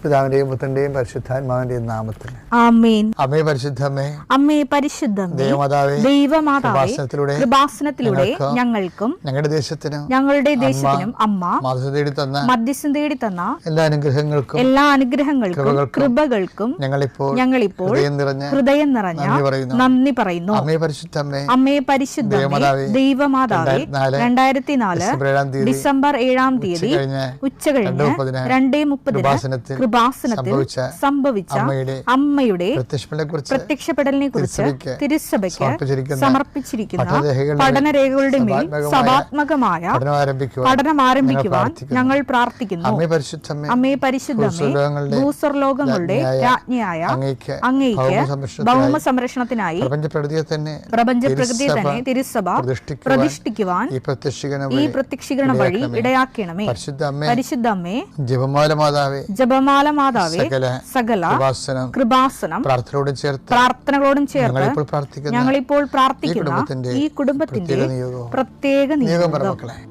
പിതാവിന്റെയും പുത്രന്റെയും പരിശുദ്ധാത്മാവിന്റെയും നാമത്തിൽ ആമേൻ. അമ്മേ പരിശുദ്ധമേ, അമ്മേ പരിശുദ്ധമേ, ദൈവമാതാവേ, കൃപാസനത്തിലൂടെ ഞങ്ങൾക്കും ഞങ്ങളുടെ ദേശത്തിനും അമ്മ മധ്യസ്ഥം തേടി തന്ന എല്ലാ അനുഗ്രഹങ്ങൾക്കും കൃപകൾക്കും ഞങ്ങളിപ്പോൾ ഹൃദയം നിറഞ്ഞ നന്ദി പറയുന്നു. അമ്മേ പരിശുദ്ധമേ, ദൈവമാതാവേ, 2004 ഡിസംബർ 7-ാം തീയതി ഉച്ചകഴിഞ്ഞ് 2:30 കൃപാസനത്തിൽ സംഭവിച്ച അമ്മയുടെ പ്രത്യക്ഷപ്പെടലിനെ കുറിച്ച് തിരുസഭയ്ക്ക് സമർപ്പിച്ചിരിക്കുന്ന പഠനരേഖകളുടെ മേൽ സഭാത്മകമായ പഠനം ആരംഭിക്കുവാൻ ഞങ്ങൾ പ്രാർത്ഥിക്കുന്നു. അമ്മേ പരിശുദ്ധമേ, ഭൂസ്വർലോകങ്ങളുടെ രാജ്ഞിയായ അങ്ങയ്ക്ക് ഭൗമ സംരക്ഷണത്തിനായി പ്രപഞ്ചപ്രകൃതിയെ തന്നെ തിരുസഭ പ്രതിഷ്ഠിക്കുവാൻ ഈ പ്രത്യക്ഷീകരണ വഴി ഇടയാക്കണമേ. പരിശുദ്ധമ്മേ, ജപമാല മാതാവേ, സകല കൃപാസനം പ്രാർത്ഥനകളോടും ചേർത്ത് ഞങ്ങളിപ്പോൾ പ്രാർത്ഥിക്കുന്ന ഈ കുടുംബത്തിന്റെ പ്രത്യേക നിയോഗം.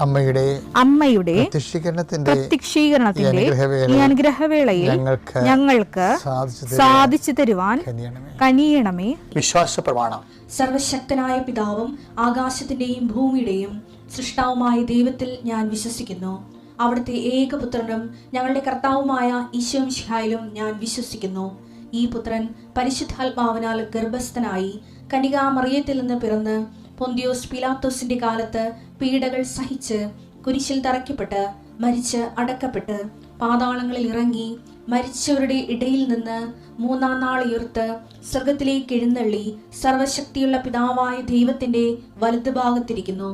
അമ്മയുടെ പ്രത്യക്ഷീകരണത്തിന്റെ ഈ അനുഗ്രഹവേളയിൽ ഞങ്ങൾക്ക് സാധിച്ചു തരുവാൻ കനിയണമേ. വിശ്വാസ പ്രമാണം. സർവശക്തനായ പിതാവും ആകാശത്തിന്റെയും ഭൂമിയുടെയും സൃഷ്ടാവുമായ ദൈവത്തിൽ ഞാൻ വിശ്വസിക്കുന്നു. അവിടുത്തെ ഏകപുത്രനും ഞങ്ങളുടെ കർത്താവുമായ ഈശോ മിശിഹായിലും ഞാൻ വിശ്വസിക്കുന്നു. ഈ പുത്രൻ പരിശുദ്ധാത്മാവിനാൽ ഗർഭസ്ഥനായി കന്യകാമറിയത്തിൽ നിന്ന് പിറന്ന് പൊന്തിയോസ് പിലാത്തോസിന്റെ കാലത്ത് പീഡകൾ സഹിച്ച് കുരിശിൽ തറയ്ക്കപ്പെട്ട് മരിച്ച് അടക്കപ്പെട്ട് പാതാളങ്ങളിൽ ഇറങ്ങി മരിച്ചവരുടെ ഇടയിൽ നിന്ന് 3-ാം നാൾ ഉയർത്ത് സ്വർഗത്തിലേക്ക് എഴുന്നള്ളി സർവശക്തിയുള്ള പിതാവായ ദൈവത്തിന്റെ വലതുഭാഗത്തിരിക്കുന്നു.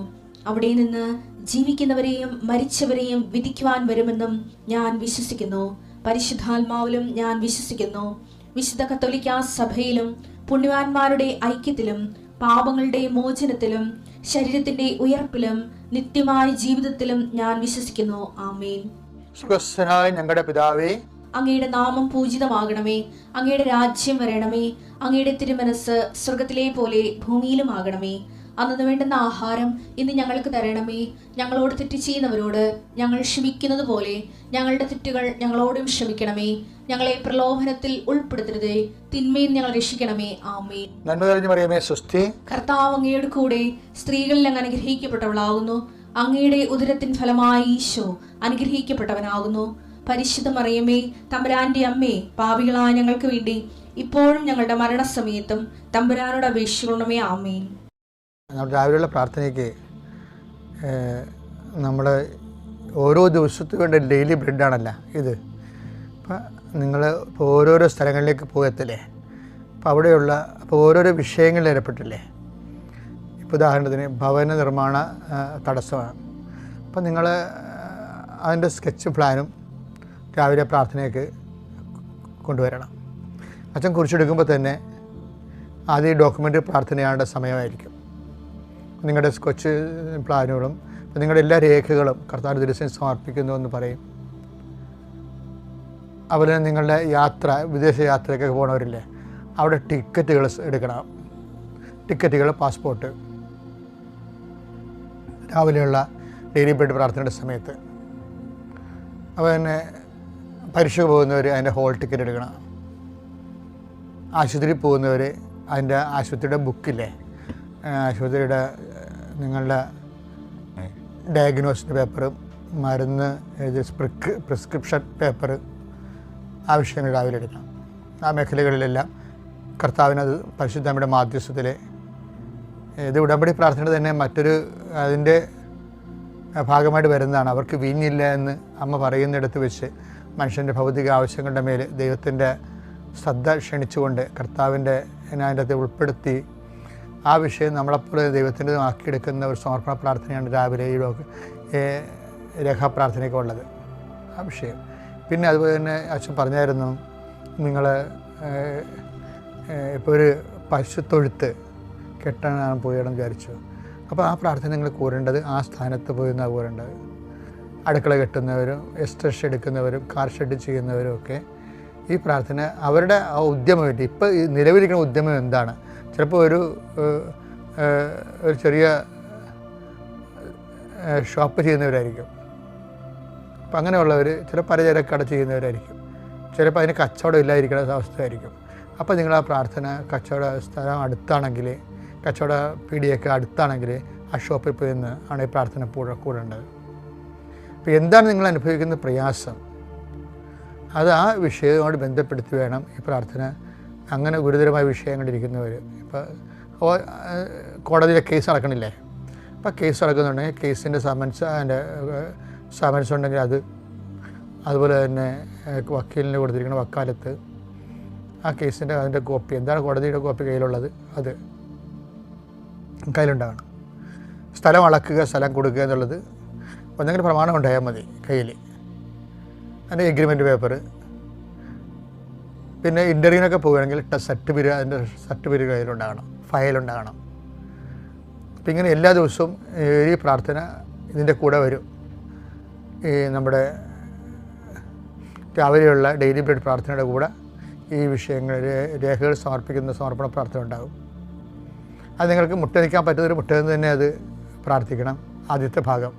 അവിടെ നിന്ന് ജീവിക്കുന്നവരെയും മരിച്ചവരെയും വിധിക്കുവാൻ വരുമെന്നും ഞാൻ വിശ്വസിക്കുന്നു. പരിശുദ്ധാത്മാവിലും ഞാൻ വിശ്വസിക്കുന്നു. വിശുദ്ധ കത്തോലിക്കാ സഭയിലും പുണ്യവാന്മാരുടെ ഐക്യത്തിലും പാപങ്ങളുടെ മോചനത്തിലും ശരീരത്തിന്റെ ഉയർപ്പിലും നിത്യമായ ജീവിതത്തിലും ഞാൻ വിശ്വസിക്കുന്നു. ആമേൻ. ഞങ്ങളുടെ പിതാവേ, അങ്ങയുടെ നാമം പൂജിതമാകണമേ. അങ്ങയുടെ രാജ്യം വരണമേ. അങ്ങയുടെ തിരുമനസ് സ്വർഗത്തിലെ പോലെ ഭൂമിയിലും ആകണമേ. അന്നു വേണ്ടുന്ന ആഹാരം ഇന്ന് ഞങ്ങൾക്ക് തരണമേ. ഞങ്ങളോട് തെറ്റ് ചെയ്യുന്നവരോട് ഞങ്ങൾ ക്ഷമിക്കുന്നത് പോലെ ഞങ്ങളുടെ തെറ്റുകൾ ഞങ്ങളോടും ക്ഷമിക്കണമേ. ഞങ്ങളെ പ്രലോഭനത്തിൽ ഉൾപ്പെടുത്തരുതേ, തിന്മയിൽ ഞങ്ങൾ രക്ഷിക്കണമേ. ആമേൻ. നന്മ നിറഞ്ഞ മറിയമേ, സ്വസ്തി. കർത്താവ് അങ്ങയുടെ കൂടെ സ്ത്രീകളിൽ അങ്ങ് അനുഗ്രഹിക്കപ്പെട്ടവളാകുന്നു. അങ്ങയുടെ ഉദരത്തിൻ ഫലമായി ഈശോ അനുഗ്രഹിക്കപ്പെട്ടവനാകുന്നു. പരിശുദ്ധ മറിയമേ, തമ്പുരാന്റെ അമ്മേ, പാപികളായ ഞങ്ങൾക്ക് വേണ്ടി ഇപ്പോഴും ഞങ്ങളുടെ മരണസമയത്തും തമ്പുരാനോട് അപേക്ഷിക്കണമേ. ആമേൻ. രാവിലെയുള്ള പ്രാർത്ഥനയ്ക്ക് നമ്മൾ ഓരോ ദിവസത്തും വേണ്ട ഡെയിലി ബ്രെഡാണല്ല ഇത്. അപ്പം നിങ്ങൾ ഇപ്പോൾ ഓരോരോ സ്ഥലങ്ങളിലേക്ക് പോകത്തില്ലേ, അപ്പോൾ ഓരോരോ വിഷയങ്ങളിൽ ഏർപ്പെട്ടില്ലേ. ഇപ്പോൾ ഉദാഹരണത്തിന് ഭവന നിർമ്മാണ തടസ്സമാണ്. അപ്പം നിങ്ങൾ അതിൻ്റെ സ്കെച്ച് പ്ലാനും രാവിലെ പ്രാർത്ഥനയ്ക്ക് കൊണ്ടുവരണം. അച്ഛൻ കുറിച്ചെടുക്കുമ്പോൾ തന്നെ ആദ്യം ഡോക്യുമെൻ്റ് പ്രാർത്ഥനയാണ്ട സമയമായിരിക്കും. നിങ്ങളുടെ സ്കെച്ച് പ്ലാനുകളും നിങ്ങളുടെ എല്ലാ രേഖകളും കർത്താവിൻ്റെ ദിവസം സമർപ്പിക്കുന്നു എന്ന് പറയും. അതുപോലെ നിങ്ങളുടെ വിദേശ യാത്രയ്ക്കൊക്കെ പോകണവരില്ലേ, അവിടെ ടിക്കറ്റുകൾ എടുക്കണം. ടിക്കറ്റുകൾ, പാസ്പോർട്ട്, രാവിലെയുള്ള ഡെയിലി ബ്രെഡ് പ്രാർത്ഥനയുടെ സമയത്ത്. അപ്പോൾ തന്നെ പരീക്ഷയ്ക്ക് പോകുന്നവർ അതിൻ്റെ ഹോൾ ടിക്കറ്റ് എടുക്കണം. ആശുപത്രിയിൽ പോകുന്നവർ അതിൻ്റെ ആശുപത്രിയുടെ ബുക്കില്ലേ, ആശുപത്രിയുടെ നിങ്ങളുടെ ഡയഗ്നോസിൻ്റെ പേപ്പറും മരുന്ന് എഴുതിയ പ്രിസ്ക്രിപ്ഷൻ പേപ്പർ ആവശ്യങ്ങൾ രാവിലെ എടുക്കണം. ആ മേഖലകളിലെല്ലാം കർത്താവിനത് പരിശുദ്ധമ്മയുടെ മാധ്യസ്ഥത്തിൽ ഇത് ഉടമ്പടി പ്രാർത്ഥന തന്നെ മറ്റൊരു അതിൻ്റെ ഭാഗമായിട്ട് വരുന്നതാണ്. അവർക്ക് വീഞ്ഞില്ല എന്ന് അമ്മ പറയുന്നിടത്ത് വെച്ച് മനുഷ്യൻ്റെ ഭൗതിക ആവശ്യങ്ങളുടെ മേൽ ദൈവത്തിൻ്റെ ശ്രദ്ധ ക്ഷണിച്ചുകൊണ്ട് കർത്താവിൻ്റെ അതിൻ്റെ അകത്ത് ഉൾപ്പെടുത്തി ആ വിഷയം നമ്മളെപ്പോലെ ദൈവത്തിൻ്റെ ആക്കിയെടുക്കുന്ന ഒരു സമർപ്പണ പ്രാർത്ഥനയാണ് രാവിലെ ഈ രേഖാപ്രാർത്ഥനയൊക്കെ ഉള്ളത്, ആ വിഷയം. പിന്നെ അതുപോലെ തന്നെ അച്ഛൻ പറഞ്ഞായിരുന്നു, നിങ്ങൾ ഇപ്പോൾ ഒരു പശുത്തൊഴുത്ത് കെട്ടാൻ പോയണം വിചാരിച്ചു. അപ്പോൾ ആ പ്രാർത്ഥന നിങ്ങൾ കൂരേണ്ടത് ആ സ്ഥാനത്ത് പോയി നിന്നാണ് കൂരേണ്ടത്. അടുക്കള കെട്ടുന്നവരും എസ്റ്റേഷ് എടുക്കുന്നവരും കാർ ഷെഡ് ചെയ്യുന്നവരും ഒക്കെ ഈ പ്രാർത്ഥന അവരുടെ ആ ഉദ്യമമായിട്ട് ഇപ്പോൾ ഈ നിലവിലിരിക്കുന്ന ഉദ്യമം എന്താണ്? ചിലപ്പോൾ ഒരു ചെറിയ ഷോപ്പ് ചെയ്യുന്നവരായിരിക്കും, അപ്പം അങ്ങനെയുള്ളവർ ചില പലചരക്കട ചെയ്യുന്നവരായിരിക്കും, ചിലപ്പോൾ അതിന് കച്ചവടം ഇല്ലാതിരിക്കുന്ന അവസ്ഥയായിരിക്കും. അപ്പോൾ നിങ്ങൾ ആ പ്രാർത്ഥന കച്ചവട സ്ഥലം അടുത്താണെങ്കിൽ, കച്ചവട പീടിയൊക്കെ അടുത്താണെങ്കിൽ ആ ഷോപ്പിൽ പോയി നിന്ന് ആണ് ഈ പ്രാർത്ഥന കൂടേണ്ടത്. അപ്പോൾ എന്താണ് നിങ്ങൾ അനുഭവിക്കുന്ന പ്രയാസം, അത് ആ വിഷയവുമായി ബന്ധപ്പെടുത്തി വേണം ഈ പ്രാർത്ഥന. അങ്ങനെ ഗുരുതരമായ വിഷയങ്ങളിരിക്കുന്നവർ, ഇപ്പോൾ കോടതിയിലെ കേസ് നടക്കണില്ലേ, അപ്പോൾ കേസ് നടക്കുന്നുണ്ടെങ്കിൽ കേസിൻ്റെ സമൻസ് ഉണ്ടെങ്കിൽ അത്, അതുപോലെ തന്നെ വക്കീലിന് കൊടുത്തിരിക്കുന്ന വക്കാലത്ത് ആ കേസിൻ്റെ അതിൻ്റെ കോപ്പി, എന്താണ് കോടതിയുടെ കോപ്പി കയ്യിലുള്ളത് അത് കയ്യിലുണ്ടാകണം. സ്ഥലം അളക്കുക, സ്ഥലം കൊടുക്കുക എന്നുള്ളത് ഒന്നെങ്കിലും പ്രമാണം ഉണ്ടായാൽ മതി കയ്യിൽ. അതിൻ്റെ എഗ്രിമെൻറ്റ് പേപ്പർ, പിന്നെ ഇൻ്റർവ്യൂവിനൊക്കെ പോവുകയാണെങ്കിൽ സർട്ടിഫിക്കറ്റ്, അതിൻ്റെ സർട്ടിഫിക്കറ്റ് കയ്യിലുണ്ടാകണം, ഫയലുണ്ടാകണം. അപ്പം ഇങ്ങനെ എല്ലാ ദിവസവും ഈ പ്രാർത്ഥന ഇതിൻ്റെ കൂടെ വരും. ഈ നമ്മുടെ രാവിലെയുള്ള ഡെയിലി ബ്രെഡ് പ്രാർത്ഥനയുടെ കൂടെ ഈ വിഷയങ്ങൾ രേഖകൾ സമർപ്പിക്കുന്ന സമർപ്പണ പ്രാർത്ഥന ഉണ്ടാകും. അത് നിങ്ങൾക്ക് മുട്ടനിക്കാൻ പറ്റുന്നൊരു മുട്ടയെന്ന് തന്നെ അത് പ്രാർത്ഥിക്കണം. ആദ്യത്തെ ഭാഗം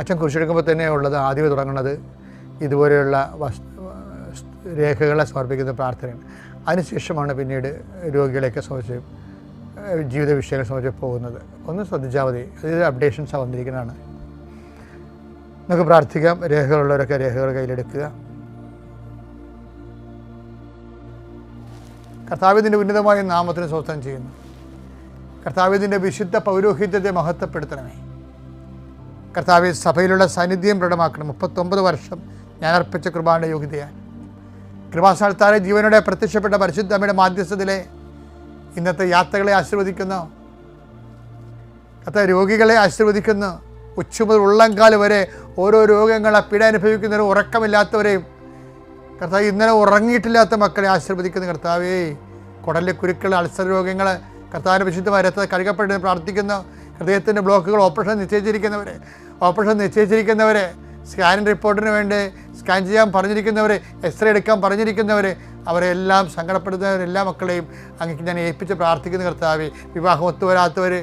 അച്ഛൻ കുരിശെടുക്കുമ്പോൾ തന്നെ ഉള്ളത് ആദ്യമേ തുടങ്ങുന്നത് ഇതുപോലെയുള്ള രേഖകളെ സമർപ്പിക്കുന്ന പ്രാർത്ഥനയാണ്. അതിനുശേഷമാണ് പിന്നീട് രോഗികളെയൊക്കെ സംബന്ധിച്ച് ജീവിത വിഷയങ്ങളെ സംബന്ധിച്ച് പോകുന്നത്. ഒന്ന് ശ്രദ്ധിച്ചാൽ മതി, അതിൽ അപ്ഡേഷൻസാണ് വന്നിരിക്കുന്നതാണ്. നമുക്ക് പ്രാർത്ഥിക്കാം. രേഖകളുള്ളവരൊക്കെ രേഖകൾ കയ്യിലെടുക്കുക. കർത്താവിൻ്റെ ഉന്നതമായ നാമത്തിന് സ്തോത്രം ചെയ്യുന്നു. കർത്താവിൻ്റെ വിശുദ്ധ പൗരോഹിത്യത്തെ മഹത്വപ്പെടുത്തണമേ. കർത്താവ് സഭയിലുള്ള സാന്നിധ്യം പ്രകടമാക്കണം. 39 വർഷം ഞാൻ അർപ്പിച്ച കൃപാന്റെ യോഗ്യതയാണ്. കൃപാസ്ഥാനത്താലെ ജീവനോടെ പ്രത്യക്ഷപ്പെട്ട പരിശുദ്ധമ്മയുടെ മാധ്യസ്ഥതയിലെ ഇന്നത്തെ യാത്രകളെ ആശീർവദിക്കുന്നു. കർത്താവ് രോഗികളെ ആശീർവദിക്കുന്നു. ഉച്ച മുതൽ ഉള്ളംകാല് വരെ ഓരോ രോഗങ്ങളെ പീഡ അനുഭവിക്കുന്നവരും ഉറക്കമില്ലാത്തവരെയും കർത്താവ് ഇന്നലെ ഉറങ്ങിയിട്ടില്ലാത്ത മക്കളെ ആശീർവദിക്കുന്ന കർത്താവേ, കുടലിലെ കുരുക്കൾ, അൾസർ രോഗങ്ങൾ കർത്താവിൻ്റെ വിശുദ്ധമായ രക്തത്തിൽ കഴുകപ്പെടുന്ന പ്രാർത്ഥിക്കുന്നു. ഹൃദയത്തിൻ്റെ ബ്ലോക്കുകൾ ഓപ്പറേഷൻ നിശ്ചയിച്ചിരിക്കുന്നവരെ സ്കാനിങ് റിപ്പോർട്ടിന് വേണ്ടി സ്കാൻ ചെയ്യാൻ പറഞ്ഞിരിക്കുന്നവരെ, എക്സ്റേ എടുക്കാൻ പറഞ്ഞിരിക്കുന്നവരെ, അവരെല്ലാം സങ്കടപ്പെടുന്നവരെല്ലാ മക്കളെയും അങ്ങേക്ക് ഞാൻ ഏൽപ്പിച്ച് പ്രാർത്ഥിക്കുന്ന കർത്താവേ. വിവാഹം ഒത്തുവരാത്തവർ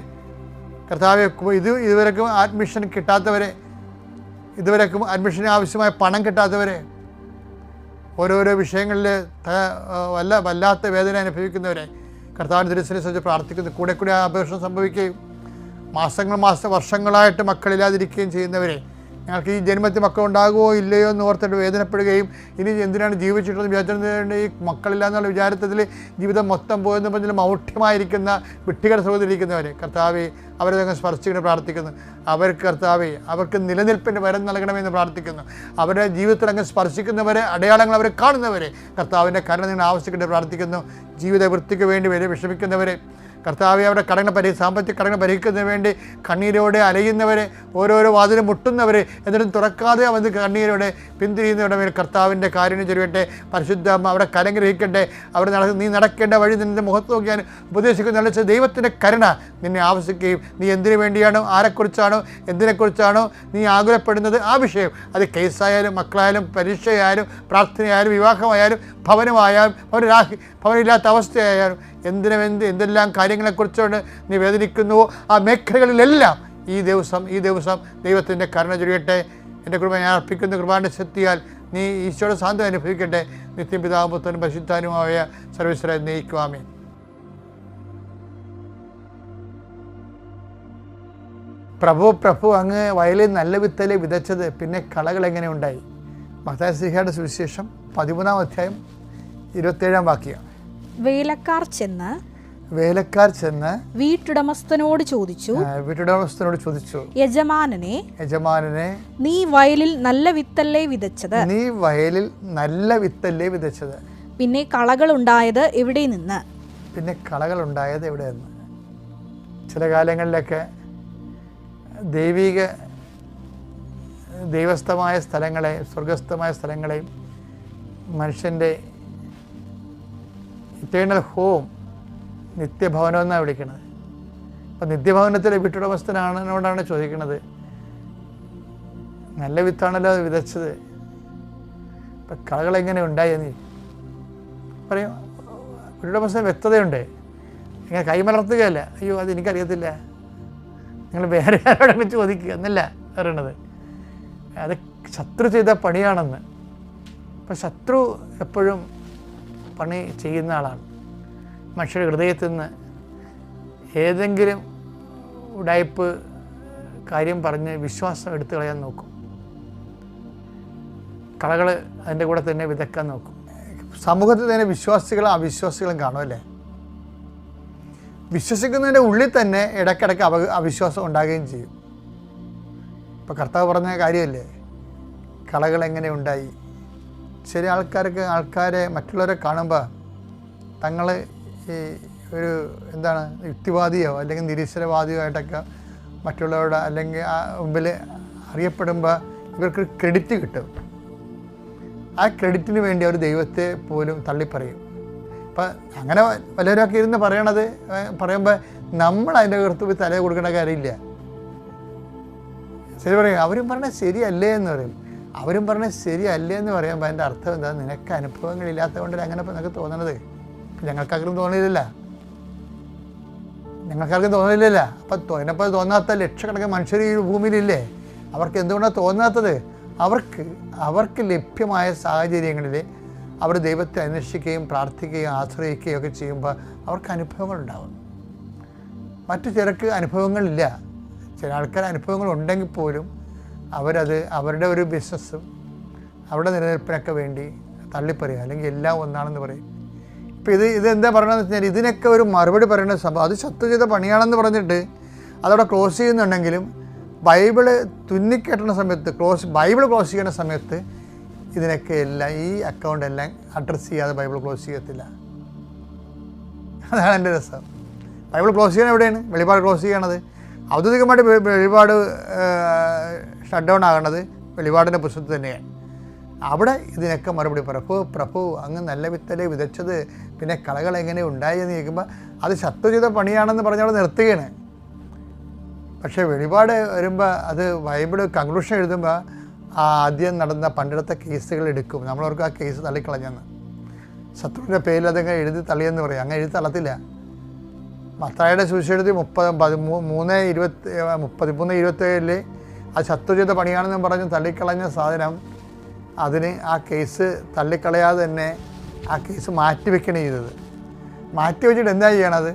കർത്താവെ, ഇതുവരെക്കും അഡ്മിഷൻ കിട്ടാത്തവരെ, ഇതുവരെക്കും അഡ്മിഷന് ആവശ്യമായ പണം കിട്ടാത്തവരെ, ഓരോരോ വിഷയങ്ങളിൽ വല്ലാത്ത വേദന അനുഭവിക്കുന്നവരെ കർത്താവിൻ്റെ തിരുസന്നിധിയെ സംബന്ധിച്ച് പ്രാർത്ഥിക്കുന്നു. കൂടെ ആ അപേക്ഷ സംഭവിക്കുകയും വർഷങ്ങളായിട്ട് മക്കളില്ലാതിരിക്കുകയും ചെയ്യുന്നവരെ, ഞങ്ങൾക്ക് ഈ ജന്മത്തിൽ മക്കളുണ്ടാകുമോ ഇല്ലയോ എന്ന് ഓർത്തിട്ട് വേദനപ്പെടുകയും ഇനി എന്തിനാണ് ജീവിച്ചിട്ടെന്ന് വിചാരിച്ചത്, ഈ മക്കളില്ല എന്നുള്ള വിചാരത്തിൽ ജീവിതം മൊത്തം പോയെന്ന് പറഞ്ഞാൽ മൗഢ്യമായിരിക്കുന്ന വിഡ്ഢികര സഹോദരിയിരിക്കുന്നവരെ കർത്താവെ, അവരെ ഞങ്ങൾ സ്പർശിക്കുന്നു പ്രാർത്ഥിക്കുന്നു. അവർക്ക് കർത്താവെ, അവർക്ക് നിലനിൽപ്പിന് വരം നൽകണമെന്ന് പ്രാർത്ഥിക്കുന്നു. അവരുടെ ജീവിതത്തിൽ അങ്ങ് സ്പർശിക്കുന്നവരെ, അടയാളങ്ങൾ അവരെ കാണുന്നവരെ കർത്താവിൻ്റെ കരുണ നിങ്ങൾ ആവശ്യപ്പെട്ട് പ്രാർത്ഥിക്കുന്നു. ജീവിത വൃത്തിക്ക് വേണ്ടി വരെ വിഷമിക്കുന്നവരെ കർത്താവെ, അവരുടെ സാമ്പത്തിക കടങ്ങൾ പരിഹരിക്കുന്നതിന് വേണ്ടി കണ്ണീരോടെ അലയുന്നവരെ, ഓരോരോ വാതിലും മുട്ടുന്നവരെ, എന്നിട്ടും തുറക്കാതെ അവന് കണ്ണീരോടെ പിന്തിരിയുന്നവരുടെ മേൽ കർത്താവിൻ്റെ കാരുണ്യം ചൊരിയട്ടെ. പരിശുദ്ധ അവിടെ കരഗ്രഹിക്കട്ടെ. അവിടെ നീ നടക്കേണ്ട വഴി നിൻ്റെ മുഖത്ത് നോക്കിയാൽ ഉപദേശിക്കുന്ന ദൈവത്തിൻ്റെ കരുണ നിന്നെ ആവശ്യിക്കുകയും നീ എന്തിനു വേണ്ടിയാണോ, ആരെക്കുറിച്ചാണോ, എന്തിനെക്കുറിച്ചാണോ നീ ആകുലപ്പെടുന്നത് ആ വിഷയം, അത് കേസായാലും മക്കളായാലും പരീക്ഷയായാലും പ്രാർത്ഥനയായാലും വിവാഹമായാലും ഭവനമായാലും ഭവനമില്ലാത്ത അവസ്ഥയായാലും എന്തെല്ലാം കാര്യങ്ങളെക്കുറിച്ചുകൊണ്ട് നീ വേദനിക്കുന്നുവോ ആ മേഖലകളിലെല്ലാം ഈ ദിവസം ദൈവത്തിൻ്റെ കരുണ ചൊരിയട്ടെ. എൻ്റെ കൃപ ഞാൻ അർപ്പിക്കുന്ന കൃപാന്റെ ശക്തിയാൽ നീ ഈശോയുടെ സാന്ത്വനം അനുഭവിക്കട്ടെ. നിത്യം പിതാവും പുത്രനും പരിശുദ്ധാത്മാവുമായ സർവ്വേശ്വരനെ നയിക്കുവാമേ. പ്രഭു അങ്ങ് വയലിൽ നല്ല വിത്തലെ വിതച്ചത് പിന്നെ കളകൾ എങ്ങനെ ഉണ്ടായി? മത്തായി ശ്ലീഹായുടെ സുവിശേഷം 13-ാം അധ്യായം 27-ാം വാക്യം. വേലക്കാർ ചെന്ന് വേലക്കാർ ചെന്ന് വീട്ടുടമസ്ഥനോട് ചോദിച്ചു, യജമാനനെ, നീ വയലിൽ നല്ല വിത്തല്ലേ വിതച്ചത്? പിന്നെ കളകൾ ഉണ്ടായത് എവിടെ നിന്ന്? ചില കാലങ്ങളിലൊക്കെ ദൈവസ്ഥമായ സ്ഥലങ്ങളെ, സ്വർഗസ്ഥമായ സ്ഥലങ്ങളെയും മനുഷ്യൻ്റെ ഇറ്റേണൽ ഹോം, നിത്യഭവനം എന്നാണ് വിളിക്കുന്നത്. അപ്പം നിത്യഭവനത്തിലെ വീട്ടുടമസ്ഥനോടാണ് ചോദിക്കുന്നത്, നല്ല വിത്താണല്ലോ അത് വിതച്ചത്, അപ്പം കളകളെങ്ങനെ ഉണ്ടായി എന്ന് പറയും. വീട്ടുടമസ്ഥന് വ്യക്തതയുണ്ട്. ഇങ്ങനെ കൈമലർത്തുകയല്ല, അയ്യോ അത് എനിക്കറിയത്തില്ല, നിങ്ങൾ വേറെ ആരോടെ ചോദിക്കുക എന്നല്ല പറയണത്. അത് ശത്രു ചെയ്ത പണിയാണെന്ന്. അപ്പം ശത്രു എപ്പോഴും പണി ചെയ്യുന്ന ആളാണ്. മനുഷ്യരുടെ ഹൃദയത്തിൽ നിന്ന് ഏതെങ്കിലും ഉടായ്പ് കാര്യം പറഞ്ഞ് വിശ്വാസം എടുത്തു കളയാൻ നോക്കും. കളകൾ അതിൻ്റെ കൂടെ തന്നെ വിതക്കാൻ നോക്കും. സമൂഹത്തിൽ തന്നെ വിശ്വാസികളും അവിശ്വാസികളും കാണുമല്ലേ? വിശ്വസിക്കുന്നതിൻ്റെ ഉള്ളിൽ തന്നെ ഇടയ്ക്കിടയ്ക്ക് അവിശ്വാസം ഉണ്ടാകുകയും ചെയ്യും. ഇപ്പോൾ കർത്താവ് പറഞ്ഞ കാര്യമല്ലേ, കളകൾ എങ്ങനെ ഉണ്ടായി. ചില ആൾക്കാരെ മറ്റുള്ളവരെ കാണുമ്പോൾ തങ്ങൾ ഈ ഒരു യുക്തിവാദിയോ അല്ലെങ്കിൽ നിരീശ്വരവാദിയോ ആയിട്ടൊക്കെ മറ്റുള്ളവരുടെ അല്ലെങ്കിൽ ആ മുമ്പിൽ അറിയപ്പെടുമ്പോൾ ഇവർക്ക് ക്രെഡിറ്റ് കിട്ടും. ആ ക്രെഡിറ്റിന് വേണ്ടി അവർ ദൈവത്തെ പോലും തള്ളിപ്പറയും. അപ്പം അങ്ങനെ വല്ലവരൊക്കെ ഇരുന്ന് പറയുമ്പോൾ നമ്മൾ അതിൻ്റെ കൃത്യത്തിൽ തല കൊടുക്കേണ്ട കാര്യമില്ല. ശരി പറയും, അവരും പറഞ്ഞാൽ ശരിയല്ലേ എന്ന് പറയും. അവരും പറഞ്ഞാൽ ശരിയല്ലേ എന്ന് പറയുമ്പോൾ അതിൻ്റെ അർത്ഥം എന്താ? നിനക്ക് അനുഭവങ്ങളില്ലാത്തത് കൊണ്ടല്ലേ അങ്ങനെ നിനക്ക് തോന്നണത്. ഞങ്ങൾക്കാർക്കും തോന്നിയില്ലല്ലോ. അപ്പം അതിനപ്പോൾ തോന്നാത്ത ലക്ഷക്കണക്കിന് മനുഷ്യർ ഈ ഭൂമിയിലില്ലേ? അവർക്ക് എന്തുകൊണ്ടാണ് തോന്നാത്തത്? അവർക്ക് ലഭ്യമായ സാഹചര്യങ്ങളിൽ അവർ ദൈവത്തെ അന്വേഷിക്കുകയും പ്രാർത്ഥിക്കുകയും ആശ്രയിക്കുകയും ഒക്കെ ചെയ്യുമ്പോൾ അവർക്ക് അനുഭവങ്ങളുണ്ടാവും. മറ്റു ചിലർക്ക് അനുഭവങ്ങളില്ല. ചില ആൾക്കാർ അനുഭവങ്ങളുണ്ടെങ്കിൽ പോലും അവരത് അവരുടെ ഒരു ബിസിനസ്സും അവരുടെ നിലനിൽപ്പിനൊക്കെ വേണ്ടി തള്ളിപ്പറയും, അല്ലെങ്കിൽ എല്ലാം ഒന്നാണെന്ന് പറയും. ഇപ്പോൾ ഇതെന്താ പറയണമെന്ന് വെച്ചാൽ ഇതിനൊക്കെ ഒരു മറുപടി പറയുന്ന സംഭവം അത് ശത്രു ചെയ്ത പണിയാണെന്ന് പറഞ്ഞിട്ട് അതവിടെ ക്ലോസ് ചെയ്യുന്നുണ്ടെങ്കിലും ബൈബിള് തുന്നിക്കെട്ടുന്ന സമയത്ത് ബൈബിൾ ക്ലോസ് ചെയ്യുന്ന സമയത്ത് ഇതിനൊക്കെ എല്ലാം ഈ അക്കൗണ്ട് എല്ലാം അഡ്രസ്സ് ചെയ്യാതെ ബൈബിൾ ക്ലോസ് ചെയ്യത്തില്ല. അതാണ് എൻ്റെ രസം. ബൈബിൾ ക്ലോസ് ചെയ്യണത് എവിടെയാണ്? വെളിപാട് ക്ലോസ് ചെയ്യണത്. ഔദ്യോഗികമായിട്ട് വെളിപാട് ഷട്ട് ഡൗൺ ആകേണ്ടത് വെളിപാടിൻ്റെ പുസ്തകത്തിൽ തന്നെയാണ്. അവിടെ ഇതിനൊക്കെ മറുപടി പ്രഭു അങ്ങ് നല്ല വിത്തലെ വിതച്ചത്, പിന്നെ കളകൾ എങ്ങനെ ഉണ്ടായി എന്ന് ചോദിക്കുമ്പോൾ അത് ശത്രു ചെയ്ത പണിയാണെന്ന് പറഞ്ഞവിടെ നിർത്തുകയാണ്. പക്ഷേ വെളിപാട് വരുമ്പോൾ അത് ബൈബിൾ കൺക്ലൂഷൻ എഴുതുമ്പോൾ ആദ്യം നടന്ന പണ്ടെടുത്ത കേസുകൾ എടുക്കും. നമ്മളവർക്ക് ആ കേസ് തള്ളിക്കളഞ്ഞെന്ന്, ശത്രുവിൻ്റെ പേരിൽ അതങ്ങ് എഴുതി തള്ളിയെന്ന് പറയും. അങ്ങനെ എഴുതി തള്ളത്തില്ല. മത്തായിയുടെ സുവിശേഷത്തിൽ 33:27 ആ ശത്രു ചെയ്ത പണിയാണെന്ന് പറഞ്ഞ് തള്ളിക്കളഞ്ഞ സാധനം അതിന് ആ കേസ് തള്ളിക്കളയാതെ തന്നെ ആ കേസ് മാറ്റിവെക്കണേ ചെയ്തത്. മാറ്റി വെച്ചിട്ട് എന്താ ചെയ്യണത്?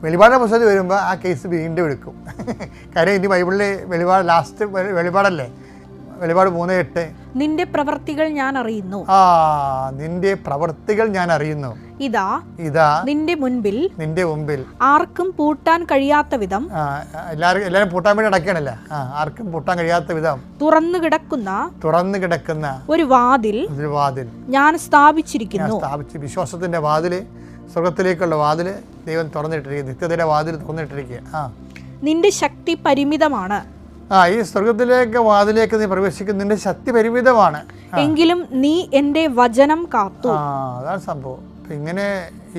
വെളിപാടിൻ്റെ പുസ്തകത്തിൽ വരുമ്പോൾ ആ കേസ് വീണ്ടും എടുക്കും. കാര്യം ഇനി ബൈബിളിലെ ലാസ്റ്റ് വെളിപാടല്ലേ, വെളിപാട് 3:8 നിന്റെ പ്രവൃത്തികൾ ഞാൻ അറിയുന്നു. നിന്റെ പ്രവൃത്തികൾ ഞാൻ അറിയുന്നു. ഇതാ നിന്റെ മുൻപിൽ ആർക്കും പൂട്ടാൻ കഴിയാത്ത വിധം, എല്ലാവരും പൂട്ടാൻ വേണ്ടി അടയ്ക്കണല്ല, ആർക്കും പൂട്ടാൻ കഴിയാത്ത വിധം തുറന്നു കിടക്കുന്ന ഒരു വാതിൽ ഞാൻ സ്ഥാപിച്ചിരിക്കുന്നു. വിശ്വാസത്തിന്റെ വാതില്, സ്വർഗത്തിലേക്കുള്ള വാതില് ദൈവം തുറന്നിട്ടിരിക്കുക, നിത്യതയുടെ വാതിൽ തുറന്നിട്ടിരിക്കുക. നിന്റെ ശക്തി പരിമിതമാണ്. ഈ സ്വർഗത്തിലേക്ക് വാതിലേക്ക് നീ പ്രവേശിക്കുന്ന നിന്റെ ശക്തി പരിമിതമാണ്, എങ്കിലും നീ എൻ്റെ വചനം കാത്തു. അതാണ് സംഭവം. ഇങ്ങനെ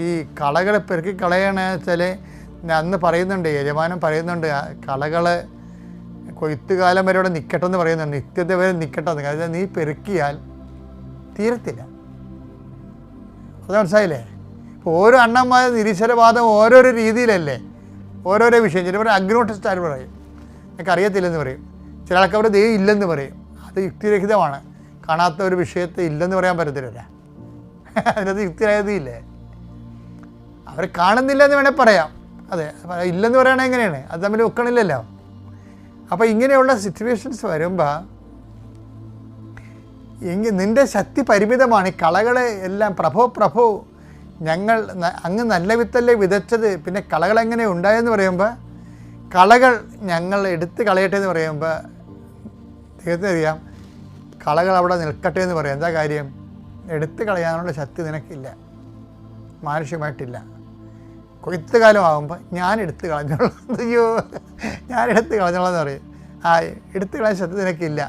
ഈ കളകളെ പെറുക്കി കളയണ വെച്ചാൽ അന്ന് പറയുന്നുണ്ട്, യജമാനൻ പറയുന്നുണ്ട്, കളകള് കൊയ്ത്തുകാലം വരെ ഇവിടെ നിൽക്കട്ടെന്ന് പറയുന്നുണ്ട്, നിത്യത വരെ നിൽക്കട്ടെന്ന്. കാരണം നീ പെറുക്കിയാൽ തീരത്തില്ല. അത് മനസ്സിലായില്ലേ? ഇപ്പോൾ ഓരോ അണ്ണന്മാർ നിരീശ്വരവാദം ഓരോരോ രീതിയിലല്ലേ, ഓരോരോ വിഷയം. ചിലപ്പോൾ അഗ്നോട്ടിസ്റ്റ് ആര് പറയും, എനിക്ക് അറിയത്തില്ലെന്ന് പറയും. ചില ആൾക്കാർ ദൈവം ഇല്ലെന്ന് പറയും. അത് യുക്തിരഹിതമാണ്. കാണാത്ത ഒരു വിഷയത്തെ ഇല്ലെന്ന് പറയാൻ പറ്റത്തില്ല. അതിനകത്ത് യുക്തിരഹിതയില്ലേ? അവർ കാണുന്നില്ല എന്ന് വേണേൽ പറയാം. അതെ, ഇല്ലെന്ന് പറയുകയാണെങ്കിൽ എങ്ങനെയാണ്? അത് തമ്മിൽ വെക്കണില്ലല്ലോ. അപ്പോൾ ഇങ്ങനെയുള്ള സിറ്റുവേഷൻസ് വരുമ്പോൾ നിൻ്റെ ശക്തി പരിമിതമാണ്. ഈ കളകളെ എല്ലാം പ്രഭോ അങ്ങ് നല്ല വിത്തല്ലേ വിതച്ചത്, പിന്നെ കളകൾ എങ്ങനെ ഉണ്ടായെന്ന് പറയുമ്പോൾ കളകൾ ഞങ്ങൾ എടുത്ത് കളയട്ടെ എന്ന് പറയുമ്പോൾ ദൈവത്തിന് അറിയാം കളകൾ അവിടെ നിൽക്കട്ടെ എന്ന് പറയാം. എന്താ കാര്യം? എടുത്ത് കളയാനുള്ള ശക്തി നിനക്കില്ല, മാനുഷികമായിട്ടില്ല. കൊയ്ത്ത് കാലമാകുമ്പോൾ ഞാൻ എടുത്ത് കളഞ്ഞോളാം, അയ്യോ ഞാൻ എടുത്ത് കളഞ്ഞോളാം എന്ന് പറയും. എടുത്ത് കളയാൻ ശക്തി നിനക്കില്ല.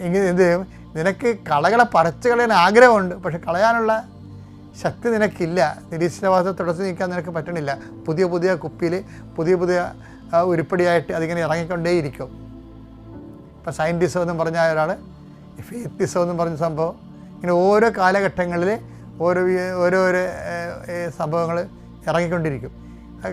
എങ്കിൽ എന്ത് ചെയ്യും? നിനക്ക് കളകളെ പറിച്ച് കളയാൻ ആഗ്രഹമുണ്ട്, പക്ഷെ കളയാനുള്ള ശക്തി നിനക്കില്ല. നിരീശ്വരവാദത്തെ തുടച്ചു നീക്കാൻ നിനക്ക് പറ്റണില്ല. പുതിയ പുതിയ കുപ്പിയിൽ പുതിയ പുതിയ ഉരുപ്പടിയായിട്ട് അതിങ്ങനെ ഇറങ്ങിക്കൊണ്ടേയിരിക്കും. ഇപ്പം സയൻറ്റിസം എന്നും പറഞ്ഞ ഒരാൾ, ഫെയ്ത്തിസം എന്നും പറഞ്ഞ സംഭവം, ഇങ്ങനെ ഓരോ കാലഘട്ടങ്ങളിൽ ഓരോരോ സംഭവങ്ങൾ ഇറങ്ങിക്കൊണ്ടിരിക്കും.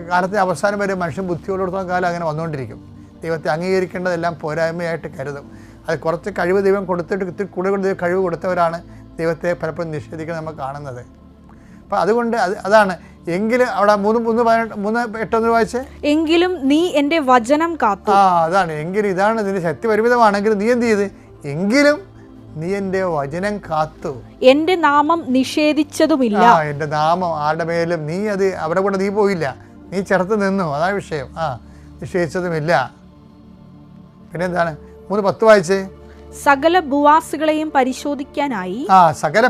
കാലത്തെ അവസാനം വരെ മനുഷ്യൻ ബുദ്ധിയോടത്തോളം കാലം അങ്ങനെ വന്നുകൊണ്ടിരിക്കും. ദൈവത്തെ അംഗീകരിക്കേണ്ടതെല്ലാം പോരായ്മയായിട്ട് കരുതും. അത് കുറച്ച് കഴിവ് ദൈവം കൊടുത്തിട്ട് ഇത്തിരി കൂടുതൽ കഴിവ് കൊടുത്തവരാണ് ദൈവത്തെ പലപ്പോഴും നിഷേധിക്കുന്നത് നമ്മൾ കാണുന്നത്. അപ്പം അതുകൊണ്ട് അതാണ്. എങ്കിലും അവിടെ 3:8 വായിച്ചേ. എങ്കിലും നീ എൻ്റെ വചനം കാത്തു. അതാണ്. എങ്കിലും ഇതാണ് ഇതിൻ്റെ ശക്തി പരിമിതമാണെങ്കിലും നീ എന്ത് ചെയ്ത്? എങ്കിലും നീ എൻ്റെ വചനം കാത്തു. എൻ്റെ നാമം നിഷേധിച്ചതുമില്ല. എൻ്റെ നാമം ആരുടെ മേലും നീ അത് അവിടെ കൂടെ നീ പോയില്ല, നീ ചേർത്ത് നിന്നു. അതാണ് വിഷയം. നിഷേധിച്ചതുമില്ല. പിന്നെന്താണ്? 3:10 വായിച്ചേ. സകല ഭൂവാസികളെയും പരിശോധിക്കാനായി. സകല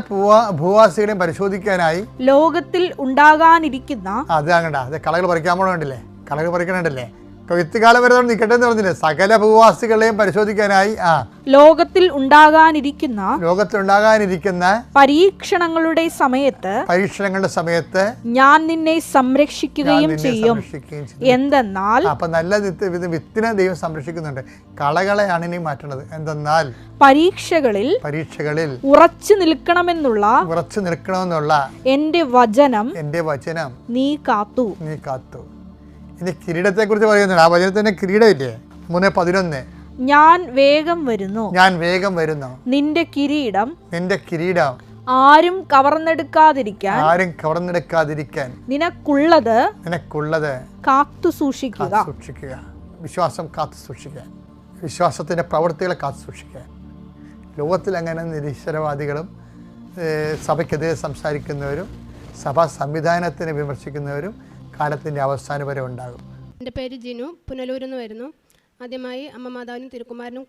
ഭൂവാസികളെയും പരിശോധിക്കാനായി ലോകത്തിൽ ഉണ്ടാകാനിരിക്കുന്ന. അതാകണ്ട, അത് കളകൾ പറിക്കാൻ പോകണ്ടല്ലേ, കളകൾ പറിക്കണുണ്ടല്ലേ. കൊയ്ത്തുകാലം വരെ നിൽക്കട്ടെ എന്ന് പറഞ്ഞില്ലേ. സകല ഭൂവാസികളെയും പരിശോധിക്കാനായി ലോകത്തിൽ ഉണ്ടാകാനിരിക്കുന്ന പരീക്ഷണങ്ങളുടെ സമയത്ത് ഞാൻ നിന്നെ സംരക്ഷിക്കുകയും ചെയ്യും. എന്തെന്നാൽ അപ്പൊ നല്ല വിത്തിനെ ദൈവം സംരക്ഷിക്കുന്നുണ്ട്. കളകളെയാണ് ഇനി മാറ്റുന്നത്. എന്തെന്നാൽ പരീക്ഷകളിൽ ഉറച്ചു നിൽക്കണമെന്നുള്ള എന്റെ വചനം നീ കാത്തു. ഇനി കിരീടത്തെക്കുറിച്ച് പറയുന്നുണ്ട്. ആ വചനത്തിന്റെ കിരീടമില്ലേ? 3:11. ഞാൻ വേഗം വരുന്നു. നിന്റെ കിരീടം ആരും കവർന്നെടുക്കാതിരിക്കാൻ നിനക്കുള്ളത് കാത്തു സൂക്ഷിക്കുക. വിശ്വാസം കാത്തു സൂക്ഷിക്കുക. വിശ്വാസത്തിന്റെ പ്രവൃത്തികളെ കാത്തു സൂക്ഷിക്കുക. ലോകത്തിൽ അങ്ങനെ നിരീശ്വരവാദികളും സഭയ്ക്കെതിരെ സംസാരിക്കുന്നവരും സഭാ സംവിധാനത്തിനെ വിമർശിക്കുന്നവരും കാലത്തിൻ്റെ അവസാനം വരെ ഉണ്ടാകും. എൻ്റെ പേര് ജിനു, പുനലൂരിൽ നിന്ന് വരുന്നു. ആദ്യമായി അമ്മ മാതാവിനും തിരുക്കുമാരനും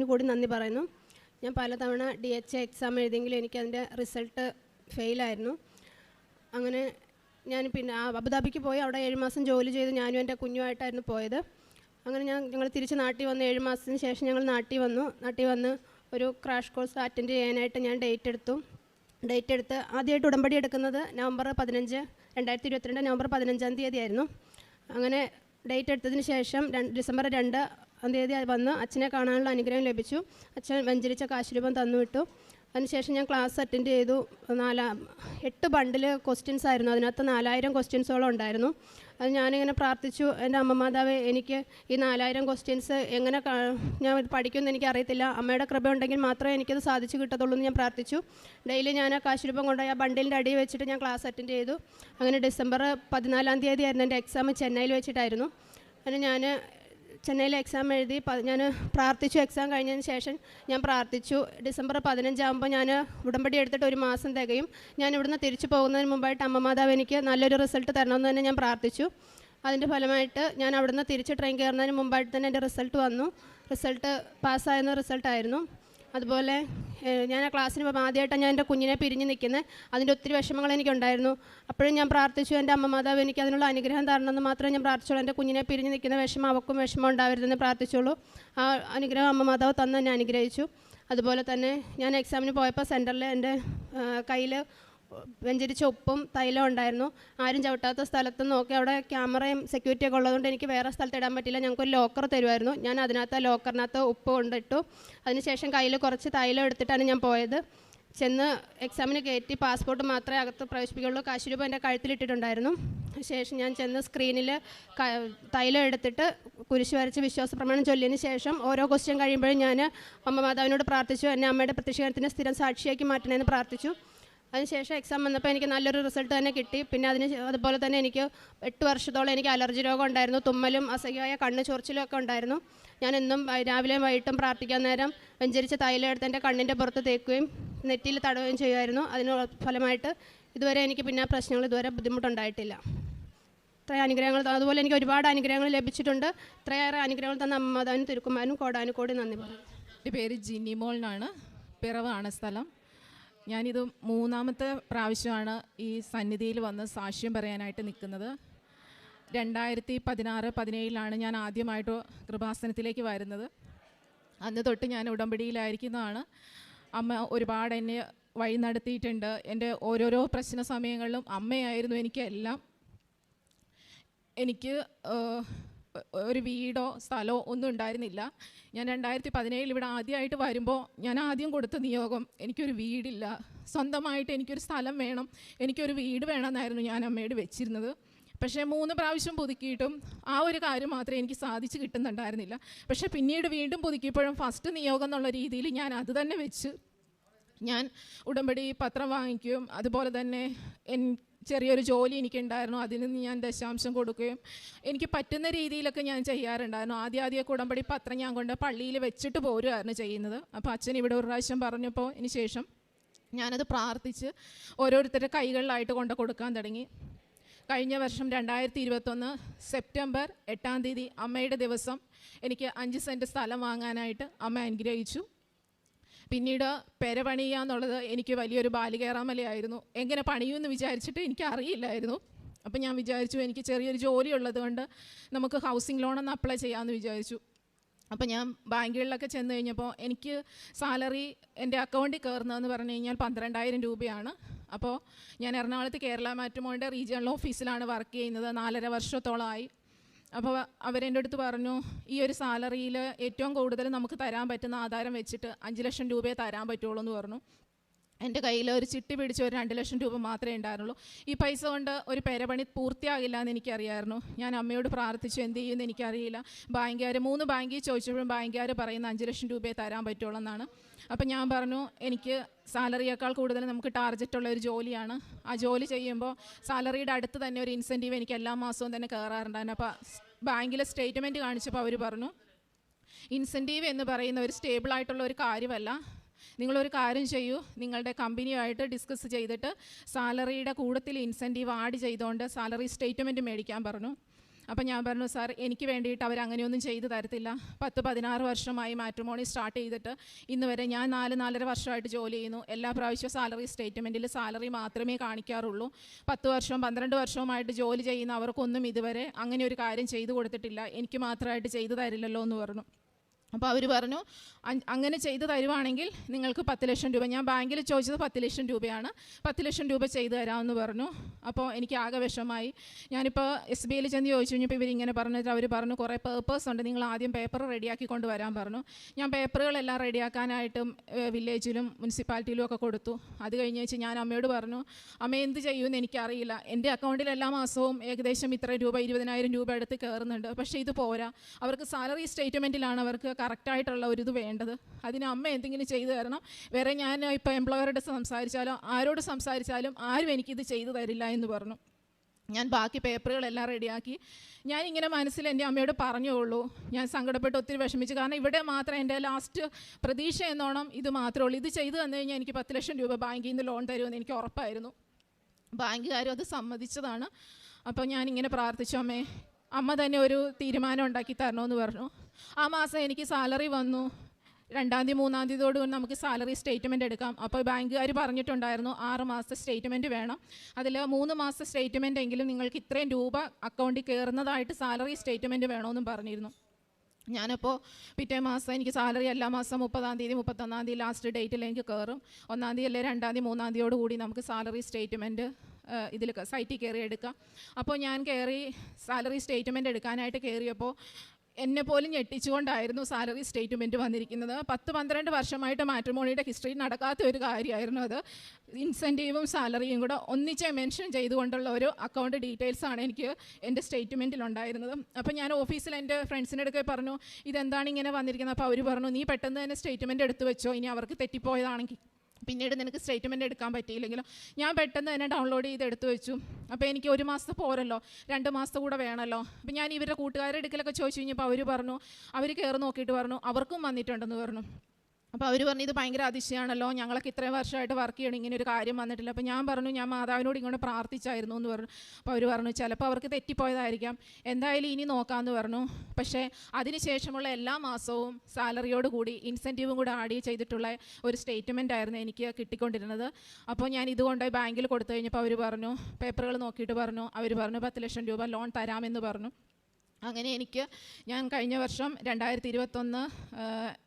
കൂടി നന്ദി പറയുന്നു. ഞാൻ പലതവണ DH എക്സാം എഴുതിയെങ്കിലും എനിക്കതിൻ്റെ റിസൾട്ട് ഫെയിലായിരുന്നു. അങ്ങനെ ഞാൻ പിന്നെ അബുദാബിക്ക് പോയി അവിടെ 7 മാസം ജോലി ചെയ്ത് ഞാനും എൻ്റെ കുഞ്ഞുമായിട്ടായിരുന്നു പോയത്. അങ്ങനെ ഞങ്ങൾ തിരിച്ച് നാട്ടിൽ വന്ന് 7 മാസത്തിന് ശേഷം ഞങ്ങൾ നാട്ടിൽ വന്ന് ഒരു ക്രാഷ് കോഴ്സ് അറ്റൻഡ് ചെയ്യാനായിട്ട് ഞാൻ ഡേറ്റ് എടുത്ത് ആദ്യമായിട്ട് ഉടമ്പടി എടുക്കുന്നത് നവംബർ 15, 2022 നവംബർ 15-ാം തീയതി ആയിരുന്നു. അങ്ങനെ ഡേറ്റ് എടുത്തതിന് ശേഷം ഡിസംബർ 2-ാം തീയതി വന്ന് അച്ഛനെ കാണാനുള്ള അനുഗ്രഹം ലഭിച്ചു. അച്ഛൻ വെഞ്ചരിച്ച കാശുരൂപം തന്നുവിട്ടു. അതിനുശേഷം ഞാൻ ക്ലാസ് അറ്റൻഡ് ചെയ്തു. 8 ബണ്ടിൽ ക്വസ്റ്റ്യൻസ് ആയിരുന്നു. അതിനകത്ത് 4000 ക്വസ്റ്റ്യൻസോളം ഉണ്ടായിരുന്നു. അത് ഞാനിങ്ങനെ പ്രാർത്ഥിച്ചു, എൻ്റെ അമ്മ മാതാവേ, എനിക്ക് ഈ 4000 ക്വസ്റ്റ്യൻസ് എങ്ങനെ ഞാൻ പഠിക്കുമെന്ന് എനിക്കറിയത്തില്ല, അമ്മയുടെ കൃപ ഉണ്ടെങ്കിൽ മാത്രമേ എനിക്കത് സാധിച്ചു കിട്ടത്തുള്ളൂ എന്ന് ഞാൻ പ്രാർത്ഥിച്ചു. ഡെയിലി ഞാൻ ആ കാശുരൂപം കൊണ്ടുപോയി ആ ബണ്ടിലിൻ്റെ അടിയിൽ വെച്ചിട്ട് ഞാൻ ക്ലാസ് അറ്റൻഡ് ചെയ്തു. അങ്ങനെ ഡിസംബർ 14-ാം തീയതി ആയിരുന്നു എൻ്റെ എക്സാം. ചെന്നൈയിൽ വെച്ചിട്ടായിരുന്നു. അങ്ങനെ ഞാൻ ചെന്നൈയിൽ എക്സാം എഴുതി ഞാൻ പ്രാർത്ഥിച്ചു. എക്സാം കഴിഞ്ഞതിന് ശേഷം ഞാൻ പ്രാർത്ഥിച്ചു. ഡിസംബർ 15 ഞാൻ ഉടമ്പടി എടുത്തിട്ട് 1 മാസം തികയും. ഞാൻ ഇവിടുന്ന് തിരിച്ചു പോകുന്നതിന് മുമ്പായിട്ട് അമ്മ മാതാവ് എനിക്ക് നല്ലൊരു റിസൾട്ട് തരണമെന്ന് തന്നെ ഞാൻ പ്രാർത്ഥിച്ചു. അതിൻ്റെ ഫലമായിട്ട് ഞാൻ അവിടുന്ന് തിരിച്ച് ട്രെയിൻ കയറുന്നതിന് മുമ്പായിട്ട് തന്നെ എൻ്റെ റിസൾട്ട് വന്നു. റിസൾട്ട് പാസ്സായെന്ന റിസൾട്ടായിരുന്നു. അതുപോലെ ഞാൻ ആ ക്ലാസ്സിന് ആദ്യമായിട്ടാണ് ഞാൻ എൻ്റെ കുഞ്ഞിനെ പിരിഞ്ഞ് നിൽക്കുന്നത്. അതിൻ്റെ ഒത്തിരി വിഷമങ്ങൾ എനിക്കുണ്ടായിരുന്നു. അപ്പോഴും ഞാൻ പ്രാർത്ഥിച്ചു, എൻ്റെ അമ്മ മാതാവ് എനിക്ക് അതിനുള്ള അനുഗ്രഹം തരണമെന്ന് മാത്രമേ ഞാൻ പ്രാർത്ഥിച്ചുള്ളൂ. എൻ്റെ കുഞ്ഞിനെ പിരിഞ്ഞ് നിൽക്കുന്ന വിഷമം അവൾക്കും വിഷമം ഉണ്ടാവരുതെന്ന് പ്രാർത്ഥിച്ചുള്ളൂ. ആ അനുഗ്രഹം അമ്മ മാതാവ് തന്ന് എന്നെ അനുഗ്രഹിച്ചു. അതുപോലെ തന്നെ ഞാൻ എക്സാമിന് പോയപ്പോൾ സെൻറ്ററിൽ എൻ്റെ കയ്യിൽ വെഞ്ചരിച്ച ഉപ്പും തൈലം ഉണ്ടായിരുന്നു. ആരും ചവിട്ടാത്ത സ്ഥലത്ത് നോക്കി അവിടെ ക്യാമറയും സെക്യൂരിറ്റിയൊക്കെ ഉള്ളതുകൊണ്ട് എനിക്ക് വേറെ സ്ഥലത്ത് ഇടാൻ പറ്റില്ല. ഞങ്ങൾക്കൊരു ലോക്കർ തരുമായിരുന്നു. ഞാൻ അതിനകത്ത് ലോക്കറിനകത്ത് ഉപ്പ് കൊണ്ടിട്ടു. അതിനുശേഷം കയ്യിൽ കുറച്ച് തൈലം എടുത്തിട്ടാണ് ഞാൻ പോയത്. ചെന്ന് എക്സാമിന് കയറ്റി പാസ്പോർട്ട് മാത്രമേ അകത്ത് പ്രവേശിപ്പിക്കുകയുള്ളൂ. കാശുരൂപം എൻ്റെ കഴുത്തിലിട്ടിട്ടുണ്ടായിരുന്നു. ശേഷം ഞാൻ ചെന്ന് സ്ക്രീനിൽ തൈലം എടുത്തിട്ട് കുരിശ് വരച്ച് വിശ്വാസ പ്രമാണം ചൊല്ലിയതിന് ശേഷം ഓരോ ക്വസ്റ്റ്യൻ കഴിയുമ്പോഴും ഞാൻ അമ്മ മാതാവിനോട് പ്രാർത്ഥിച്ചു, എന്നെ അമ്മയുടെ പ്രത്യക്ഷീകരണത്തിന് സ്ഥിരം സാക്ഷിയാക്കി മാറ്റണമെന്ന് പ്രാർത്ഥിച്ചു. അതിനുശേഷം എക്സാം വന്നപ്പോൾ എനിക്ക് നല്ലൊരു റിസൾട്ട് തന്നെ കിട്ടി. പിന്നെ അതുപോലെ തന്നെ എനിക്ക് 8 വർഷത്തോളം എനിക്ക് അലർജി രോഗം ഉണ്ടായിരുന്നു. തുമ്മലും അസഹ്യമായ കണ്ണ് ചൊറിച്ചിലും ഒക്കെ ഉണ്ടായിരുന്നു. ഞാൻ എന്നും രാവിലെയും വൈകിട്ടും പ്രാർത്ഥിക്കാൻ നേരം വെഞ്ചരിച്ച തൈലം എടുത്ത് എൻ്റെ കണ്ണിൻ്റെ പുറത്ത് തേക്കുകയും നെറ്റിയിൽ തടവുകയും ചെയ്യുമായിരുന്നു. അതിന് ഫലമായിട്ട് ഇതുവരെ എനിക്ക് പിന്നെ പ്രശ്നങ്ങൾ ഇതുവരെ ബുദ്ധിമുട്ടുണ്ടായിട്ടില്ല. ഇത്രയും അനുഗ്രഹങ്ങൾ, അതുപോലെ എനിക്ക് ഒരുപാട് അനുഗ്രഹങ്ങൾ ലഭിച്ചിട്ടുണ്ട്. ഇത്രയേറെ അനുഗ്രഹങ്ങൾ തന്ന അമ്മമാതാവിനും തിരുക്കുമാരനും കോടാനുകോടി നന്ദി പറയും. എൻ്റെ പേര് ജിന്നിമോൾ എന്നാണ്. പിറവാണ് സ്ഥലം. ഞാനിത് 3ാമത്തെ പ്രാവശ്യമാണ് ഈ സന്നിധിയിൽ വന്ന് സാക്ഷ്യം പറയാനായിട്ട് നിൽക്കുന്നത്. 2016-17 ഞാൻ ആദ്യമായിട്ട് കൃപാസനത്തിലേക്ക് വരുന്നത്. അന്ന് തൊട്ട് ഞാൻ ഉടമ്പടിയിലായിരിക്കുന്നതാണ്. അമ്മ ഒരുപാട് എന്നെ വഴി നടത്തിയിട്ടുണ്ട്. എൻ്റെ ഓരോരോ പ്രശ്ന സമയങ്ങളിലും അമ്മയായിരുന്നു എനിക്കെല്ലാം. എനിക്ക് ഒരു വീടോ സ്ഥലമോ ഒന്നും ഉണ്ടായിരുന്നില്ല. ഞാൻ 2017 ഇവിടെ ആദ്യമായിട്ട് വരുമ്പോൾ ഞാൻ ആദ്യം കൊടുത്ത നിയോഗം എനിക്കൊരു വീടില്ല, സ്വന്തമായിട്ട് എനിക്കൊരു സ്ഥലം വേണം, എനിക്കൊരു വീട് വേണമെന്നായിരുന്നു ഞാൻ അമ്മയോട് വെച്ചിരുന്നത്. പക്ഷേ 3 പ്രാവശ്യം പുതുക്കിയിട്ടും ആ ഒരു കാര്യം മാത്രമേ എനിക്ക് സാധിച്ച് കിട്ടുന്നുണ്ടായിരുന്നില്ല. പക്ഷേ പിന്നീട് വീണ്ടും പുതുക്കിയപ്പോഴും ഫസ്റ്റ് നിയോഗം എന്നുള്ള രീതിയിൽ ഞാൻ അത് തന്നെ വെച്ച് ഞാൻ ഉടമ്പടി പത്രം വാങ്ങിക്കുകയും അതുപോലെ തന്നെ ചെറിയൊരു ജോലി എനിക്കുണ്ടായിരുന്നു. അതിൽ നിന്ന് ഞാൻ ദശാംശം കൊടുക്കുകയും എനിക്ക് പറ്റുന്ന രീതിയിലൊക്കെ ഞാൻ ചെയ്യാറുണ്ടായിരുന്നു. ആദ്യമൊക്കെ ഉടമ്പടി പത്രം ഞാൻ കൊണ്ട് പള്ളിയിൽ വെച്ചിട്ട് പോരുമായിരുന്നു ചെയ്യുന്നത്. അപ്പോൾ അച്ഛൻ ഇവിടെ ഒരു പ്രാവശ്യം പറഞ്ഞപ്പോൾ അതിന് ശേഷം ഞാനത് പ്രാർത്ഥിച്ച് ഓരോരുത്തരുടെ കൈകളിലായിട്ട് കൊണ്ട് കൊടുക്കാൻ തുടങ്ങി. കഴിഞ്ഞ വർഷം 2021 സെപ്റ്റംബർ 8-ാം തീയതി അമ്മയുടെ ദിവസം എനിക്ക് 5 സെൻറ്റ് സ്ഥലം വാങ്ങാനായിട്ട് അമ്മ അനുഗ്രഹിച്ചു. പിന്നീട് പെര പണിയുക എന്നുള്ളത് എനിക്ക് വലിയൊരു ബാലികേറാമലയായിരുന്നു. എങ്ങനെ പണിയുമെന്ന് വിചാരിച്ചിട്ട് എനിക്കറിയില്ലായിരുന്നു. അപ്പം ഞാൻ വിചാരിച്ചു എനിക്ക് ചെറിയൊരു ജോലി ഉള്ളത് കൊണ്ട് നമുക്ക് ഹൗസിംഗ് ലോണൊന്ന് അപ്ലൈ ചെയ്യാമെന്ന് വിചാരിച്ചു. അപ്പോൾ ഞാൻ ബാങ്കുകളിലൊക്കെ ചെന്ന് കഴിഞ്ഞപ്പോൾ എനിക്ക് സാലറി എൻ്റെ അക്കൗണ്ടിൽ കയറുന്നതെന്ന് പറഞ്ഞു കഴിഞ്ഞാൽ 12,000 രൂപയാണ്. അപ്പോൾ ഞാൻ എറണാകുളത്ത് കേരള മാട്രിമോണിയുടെ റീജിയണൽ ഓഫീസിലാണ് വർക്ക് ചെയ്യുന്നത്. 4.5 വർഷത്തോളമായി. അപ്പോൾ അവരെൻ്റെ അടുത്ത് പറഞ്ഞു, ഈ ഒരു സാലറിയിൽ ഏറ്റവും കൂടുതൽ നമുക്ക് തരാൻ പറ്റുന്ന ആധാരം വെച്ചിട്ട് 5 ലക്ഷം രൂപയെ തരാൻ പറ്റുള്ളൂ എന്ന് പറഞ്ഞു. എൻ്റെ കയ്യിൽ ഒരു ചിട്ടി പിടിച്ച് ഒരു 2 ലക്ഷം രൂപ മാത്രമേ ഉണ്ടായിരുന്നുള്ളൂ. ഈ പൈസ കൊണ്ട് ഒരു പെരപണി പൂർത്തിയാകില്ല എന്ന് എനിക്കറിയായിരുന്നു. ഞാൻ അമ്മയോട് പ്രാർത്ഥിച്ചു, എന്ത് ചെയ്യുമെന്ന് എനിക്കറിയില്ല. ബാങ്കുകാർ 3 ബാങ്കിൽ ചോദിച്ചപ്പോഴും ബാങ്കുകാർ പറയുന്ന 5 ലക്ഷം രൂപയെ തരാൻ പറ്റുള്ളൂ എന്നാണ്. അപ്പം ഞാൻ പറഞ്ഞു, എനിക്ക് സാലറിയേക്കാൾ കൂടുതൽ നമുക്ക് ടാർഗറ്റുള്ള ഒരു ജോലിയാണ്. ആ ജോലി ചെയ്യുമ്പോൾ സാലറിയുടെ അടുത്ത് തന്നെ ഒരു ഇൻസെൻറ്റീവ് എനിക്ക് എല്ലാ മാസവും തന്നെ കയറാറുണ്ടായിരുന്നു. അപ്പോൾ ബാങ്കിലെ സ്റ്റേറ്റ്മെൻറ്റ് കാണിച്ചപ്പോൾ അവർ പറഞ്ഞു, ഇൻസെൻറ്റീവ് എന്ന് പറയുന്ന ഒരു സ്റ്റേബിളായിട്ടുള്ള ഒരു കാര്യമല്ല, നിങ്ങളൊരു കാര്യം ചെയ്യൂ, നിങ്ങളുടെ കമ്പനിയുമായിട്ട് ഡിസ്കസ് ചെയ്തിട്ട് സാലറിയുടെ കൂട്ടത്തിൽ ഇൻസെൻറ്റീവ് ആഡ് ചെയ്തുകൊണ്ട് സാലറി സ്റ്റേറ്റ്മെൻറ്റ് മേടിക്കാൻ പറഞ്ഞു. അപ്പം ഞാൻ പറഞ്ഞു, സാർ എനിക്ക് വേണ്ടിയിട്ട് അവരങ്ങനെയൊന്നും ചെയ്തു തരത്തില്ല. 10-16 വർഷമായി മാട്രിമോണി സ്റ്റാർട്ട് ചെയ്തിട്ട് ഇന്ന് വരെ ഞാൻ 4-4.5 വർഷമായിട്ട് ജോലി ചെയ്യുന്നു. എല്ലാ പ്രാവശ്യവും സാലറി സ്റ്റേറ്റ്മെൻറ്റിൽ സാലറി മാത്രമേ കാണിക്കാറുള്ളൂ. 10 വർഷവും 12 വർഷവുമായിട്ട് ജോലി ചെയ്യുന്ന അവർക്കൊന്നും ഇതുവരെ അങ്ങനെ ഒരു കാര്യം ചെയ്തു കൊടുത്തിട്ടില്ല, എനിക്ക് മാത്രമായിട്ട് ചെയ്തു തരില്ലല്ലോ എന്ന് പറഞ്ഞു. അപ്പോൾ അവർ പറഞ്ഞു, അങ്ങനെ ചെയ്തു തരുവാണെങ്കിൽ നിങ്ങൾക്ക് 10 ലക്ഷം രൂപ, ഞാൻ ബാങ്കിൽ ചോദിച്ചത് 10 ലക്ഷം രൂപയാണ്, 10 ലക്ഷം രൂപ ചെയ്തു തരാമെന്ന് പറഞ്ഞു. അപ്പോൾ എനിക്ക് ആകെ വിഷമമായി. ഞാനിപ്പോൾ SBIയിൽ ചെന്ന് ചോദിച്ചു കഴിഞ്ഞപ്പോൾ ഇവരിങ്ങനെ പറഞ്ഞിട്ട് അവർ പറഞ്ഞു, കുറേ പേപ്പേഴ്സ് ഉണ്ട്, നിങ്ങൾ ആദ്യം പേപ്പർ റെഡിയാക്കി കൊണ്ട് വരാൻ പറഞ്ഞു. ഞാൻ പേപ്പറുകളെല്ലാം റെഡിയാക്കാനായിട്ടും വില്ലേജിലും മുനിസിപ്പാലിറ്റിയിലും ഒക്കെ കൊടുത്തു. അത് കഴിഞ്ഞ് വെച്ച് ഞാൻ അമ്മയോട് പറഞ്ഞു, അമ്മ എന്ത് ചെയ്യുമെന്ന് എനിക്കറിയില്ല, എൻ്റെ അക്കൗണ്ടിൽ എല്ലാ മാസവും ഏകദേശം ഇത്ര രൂപ 20,000 രൂപ അടുത്ത് കയറുന്നുണ്ട്, പക്ഷേ ഇത് പോരാ, അവർക്ക് സാലറി സ്റ്റേറ്റ്മെൻറ്റിലാണ് അവർക്ക് കറക്റ്റായിട്ടുള്ള ഒരു ഇത് വേണ്ടത്, അതിന് അമ്മ എന്തെങ്കിലും ചെയ്തു തരണം. വേറെ ഞാൻ ഇപ്പോൾ എംപ്ലോയറുടെ സംസാരിച്ചാലോ ആരോട് സംസാരിച്ചാലും ആരും എനിക്കിത് ചെയ്തു തരില്ല എന്ന് പറഞ്ഞു. ഞാൻ ബാക്കി പേപ്പറുകളെല്ലാം റെഡിയാക്കി. ഞാനിങ്ങനെ മനസ്സിൽ എൻ്റെ അമ്മയോട് പറഞ്ഞുള്ളൂ. ഞാൻ സങ്കടപ്പെട്ട് ഒത്തിരി വിഷമിച്ചു. കാരണം ഇവിടെ മാത്രം എൻ്റെ ലാസ്റ്റ് പ്രതീക്ഷ എന്നോണം ഇത് മാത്രമേ ഉള്ളൂ. ഇത് ചെയ്തു തന്നു കഴിഞ്ഞാൽ എനിക്ക് 10 ലക്ഷം രൂപ ബാങ്കിൽ നിന്ന് ലോൺ തരുമെന്ന് എനിക്ക് ഉറപ്പായിരുന്നു. ബാങ്കുകാരും അത് സമ്മതിച്ചതാണ്. അപ്പോൾ ഞാനിങ്ങനെ പ്രാർത്ഥിച്ചു, അമ്മ തന്നെ ഒരു തീരുമാനം ഉണ്ടാക്കി തരണമെന്ന് പറഞ്ഞു. ആ മാസം എനിക്ക് സാലറി വന്നു. 2-ാം തീയതി 3-ാം തീയതിയോട് നമുക്ക് സാലറി സ്റ്റേറ്റ്മെൻറ്റ് എടുക്കാം. അപ്പോൾ ബാങ്കുകാർ പറഞ്ഞിട്ടുണ്ടായിരുന്നു 6 മാസത്തെ സ്റ്റേറ്റ്മെൻറ്റ് വേണം, അതിൽ 3 മാസത്തെ സ്റ്റേറ്റ്മെൻറ്റ് എങ്കിലും നിങ്ങൾക്ക് ഇത്രയും രൂപ അക്കൗണ്ടിൽ കയറുന്നതായിട്ട് സാലറി സ്റ്റേറ്റ്മെൻറ്റ് വേണമെന്നും പറഞ്ഞിരുന്നു. ഞാനപ്പോൾ പിറ്റേ മാസം എനിക്ക് സാലറി എല്ലാ മാസം 30-ാം തീയതി 31-ാം തീയതി ലാസ്റ്റ് ഡേറ്റിൽ എനിക്ക് കയറും. 1-ാം തീയതി അല്ലെങ്കിൽ 2-ാം തീയതി 3-ാം തീയതിയോട് കൂടി നമുക്ക് സാലറി സ്റ്റേറ്റ്മെൻറ്റ് ഇതിൽ സൈറ്റിൽ കയറി എടുക്കാം. അപ്പോൾ ഞാൻ കയറി സാലറി സ്റ്റേറ്റ്മെൻറ്റ് എടുക്കാനായിട്ട് കയറിയപ്പോൾ എന്നെ പോലും ഞെട്ടിച്ചുകൊണ്ടായിരുന്നു സാലറി സ്റ്റേറ്റ്മെൻറ്റ് വന്നിരിക്കുന്നത്. 10-12 വർഷമായിട്ട് മാട്രിമോണിയുടെ ഹിസ്റ്ററി നടക്കാത്ത ഒരു കാര്യമായിരുന്നു അത്. ഇൻസെൻറ്റീവും സാലറിയും കൂടെ ഒന്നിച്ച് മെൻഷൻ ചെയ്തുകൊണ്ടുള്ള ഒരു അക്കൗണ്ട് ഡീറ്റെയിൽസാണ് എനിക്ക് എൻ്റെ സ്റ്റേറ്റ്മെൻറ്റിലുണ്ടായിരുന്നത്. അപ്പോൾ ഞാൻ ഓഫീസിൽ എൻ്റെ ഫ്രണ്ട്സിൻ്റെ അടുക്കെ പറഞ്ഞു, ഇതെന്താണ് ഇങ്ങനെ വന്നിരിക്കുന്നത്. അപ്പോൾ അവർ പറഞ്ഞു, നീ പെട്ടെന്ന് തന്നെ സ്റ്റേറ്റ്മെൻറ്റ് എടുത്ത് വെച്ചോ, ഇനി അവർക്ക് തെറ്റിപ്പോയതാണെങ്കിൽ പിന്നീട് നിനക്ക് സ്റ്റേറ്റ്മെൻറ്റ് എടുക്കാൻ പറ്റിയില്ലെങ്കിലും ഞാൻ പെട്ടെന്ന് തന്നെ ഡൗൺലോഡ് ചെയ്ത് എടുത്തു വെച്ചു. അപ്പോൾ എനിക്ക് 1 മാസത്തെ പോരല്ലോ, 2 മാസത്തെ കൂടെ വേണമല്ലോ. അപ്പോൾ ഞാൻ ഇവരുടെ കൂട്ടുകാരുടെ അടുക്കലൊക്കെ ചോദിച്ചു കഴിഞ്ഞപ്പോൾ അവർ പറഞ്ഞു, അവർ കയറി നോക്കിയിട്ട് പറഞ്ഞു അവർക്കും വന്നിട്ടുണ്ടെന്ന് പറഞ്ഞു. അപ്പോൾ അവർ പറഞ്ഞു ഇത് ഭയങ്കര അതിശയമാണല്ലോ, ഞങ്ങളൊക്കെ ഇത്രയും വർഷമായിട്ട് വർക്ക് ചെയ്യണം, ഇങ്ങനെ ഒരു കാര്യം വന്നിട്ടില്ല. അപ്പോൾ ഞാൻ പറഞ്ഞു ഞാൻ മാതാവിനോട് ഇങ്ങോട്ട് പ്രാർത്ഥിച്ചായിരുന്നു എന്ന് പറഞ്ഞു. അപ്പോൾ അവർ പറഞ്ഞു ചിലപ്പോൾ അവർക്ക് തെറ്റിപ്പോയതായിരിക്കാം, എന്തായാലും ഇനി നോക്കാമെന്ന് പറഞ്ഞു. പക്ഷേ അതിനുശേഷമുള്ള എല്ലാ മാസവും സാലറിയോട് കൂടി ഇൻസെൻറ്റീവും കൂടെ ആഡ് ചെയ്തിട്ടുള്ള ഒരു സ്റ്റേറ്റ്മെൻ്റ് ആയിരുന്നു എനിക്ക് കിട്ടിക്കൊണ്ടിരുന്നത്. അപ്പോൾ ഞാൻ ഇതുകൊണ്ട് ബാങ്കിൽ കൊടുത്തു കഴിഞ്ഞപ്പോൾ അവർ പറഞ്ഞു, പേപ്പറുകൾ നോക്കിയിട്ട് പറഞ്ഞു, അവർ പറഞ്ഞു 10 ലക്ഷം രൂപ ലോൺ തരാമെന്ന് പറഞ്ഞു. അങ്ങനെ ഞാൻ കഴിഞ്ഞ വർഷം 2021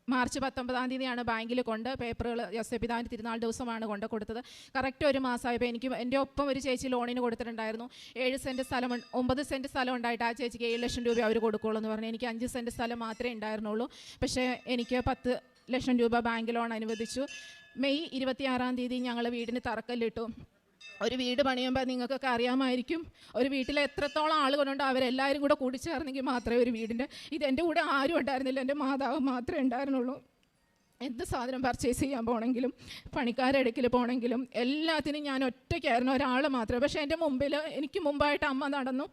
മാർച്ച് 19-ാം തീയതിയാണ് ബാങ്കിൽ കൊണ്ട് പേപ്പറുകൾ യോസേപ്പിതാവിൻ്റെ തിരുനാൾ ദിവസമാണ് കൊണ്ട് കൊടുത്തത്. കറക്റ്റ് 1 മാസമായപ്പോൾ എൻ്റെ ഒപ്പം ഒരു ചേച്ചി ലോണിന് കൊടുത്തിട്ടുണ്ടായിരുന്നു. 7 സെൻറ്റ് സ്ഥലം 9 സെൻറ്റ് സ്ഥലം ഉണ്ടായിട്ട് ആ ചേച്ചിക്ക് 7 ലക്ഷം രൂപ അവർ കൊടുക്കുള്ളൂ എന്ന് പറഞ്ഞു. എനിക്ക് 5 സെൻറ്റ് സ്ഥലം മാത്രമേ ഉണ്ടായിരുന്നുള്ളൂ. പക്ഷേ എനിക്ക് 10 ലക്ഷം രൂപ ബാങ്ക് ലോൺ അനുവദിച്ചു. മെയ് 26-ാം തീയതി ഞങ്ങൾ വീടിന് തറക്കല്ലിട്ടു. ഒരു വീട് പണിയുമ്പോൾ നിങ്ങൾക്കൊക്കെ അറിയാമായിരിക്കും, ഒരു വീട്ടിൽ എത്രത്തോളം ആളുകളുണ്ടോ അവരെല്ലാവരും കൂടെ കൂടിച്ചേർന്നെങ്കിൽ മാത്രമേ ഒരു വീടിൻ്റെ, ഇത് എൻ്റെ കൂടെ ആരും ഉണ്ടായിരുന്നില്ല, എൻ്റെ മാതാവ് മാത്രമേ ഉണ്ടായിരുന്നുള്ളൂ. എന്ത് സാധനം പർച്ചേസ് ചെയ്യാൻ പോകണമെങ്കിലും പണിക്കാരെടുക്കൽ പോകണമെങ്കിലും എല്ലാത്തിനും ഞാൻ ഒറ്റയ്ക്കായിരുന്നു, ഒരാൾ മാത്രമേ. പക്ഷേ എൻ്റെ മുമ്പിൽ എനിക്ക് മുമ്പായിട്ട് അമ്മ നടന്നു.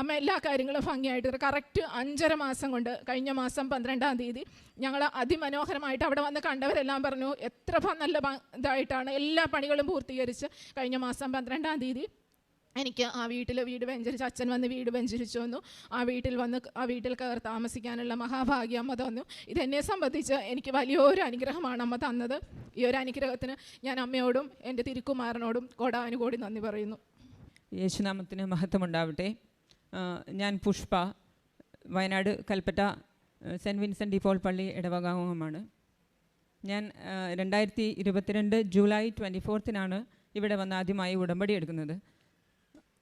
അമ്മ എല്ലാ കാര്യങ്ങളും ഭംഗിയായിട്ട് കറക്റ്റ് 5.5 മാസം കൊണ്ട് കഴിഞ്ഞ മാസം 12-ാം തീയതി ഞങ്ങൾ അതിമനോഹരമായിട്ട് അവിടെ വന്ന് കണ്ടവരെല്ലാം പറഞ്ഞു എത്ര നല്ല ഇതായിട്ടാണ് എല്ലാ പണികളും പൂർത്തീകരിച്ച് കഴിഞ്ഞ മാസം 12-ാം തീയതി എനിക്ക് ആ വീട് വെഞ്ചരിച്ച് അച്ഛൻ വന്ന് വീട് വെഞ്ചരിച്ചു വന്നു. ആ വീട്ടിൽ കയറി താമസിക്കാനുള്ള മഹാഭാഗ്യം അമ്മ തന്നു. ഇതെന്നെ സംബന്ധിച്ച് എനിക്ക് വലിയൊരു അനുഗ്രഹമാണ് അമ്മ തന്നത്. ഈ ഒരു അനുഗ്രഹത്തിന് ഞാൻ അമ്മയോടും എൻ്റെ തിരുക്കുമാരനോടും കോടാനുകോടി നന്ദി പറയുന്നു. യേശുനാമത്തിന് മഹത്വമുണ്ടാവട്ടെ. ഞാൻ Pushpa, Wayanad Kalpetta saint Vincent de Paul പള്ളി ഇടവകാംഗമാണ്. ഞാൻ 2022 ജൂലൈ 24-നാണ് ഇവിടെ വന്ന് ആദ്യമായി ഉടമ്പടി എടുക്കുന്നത്.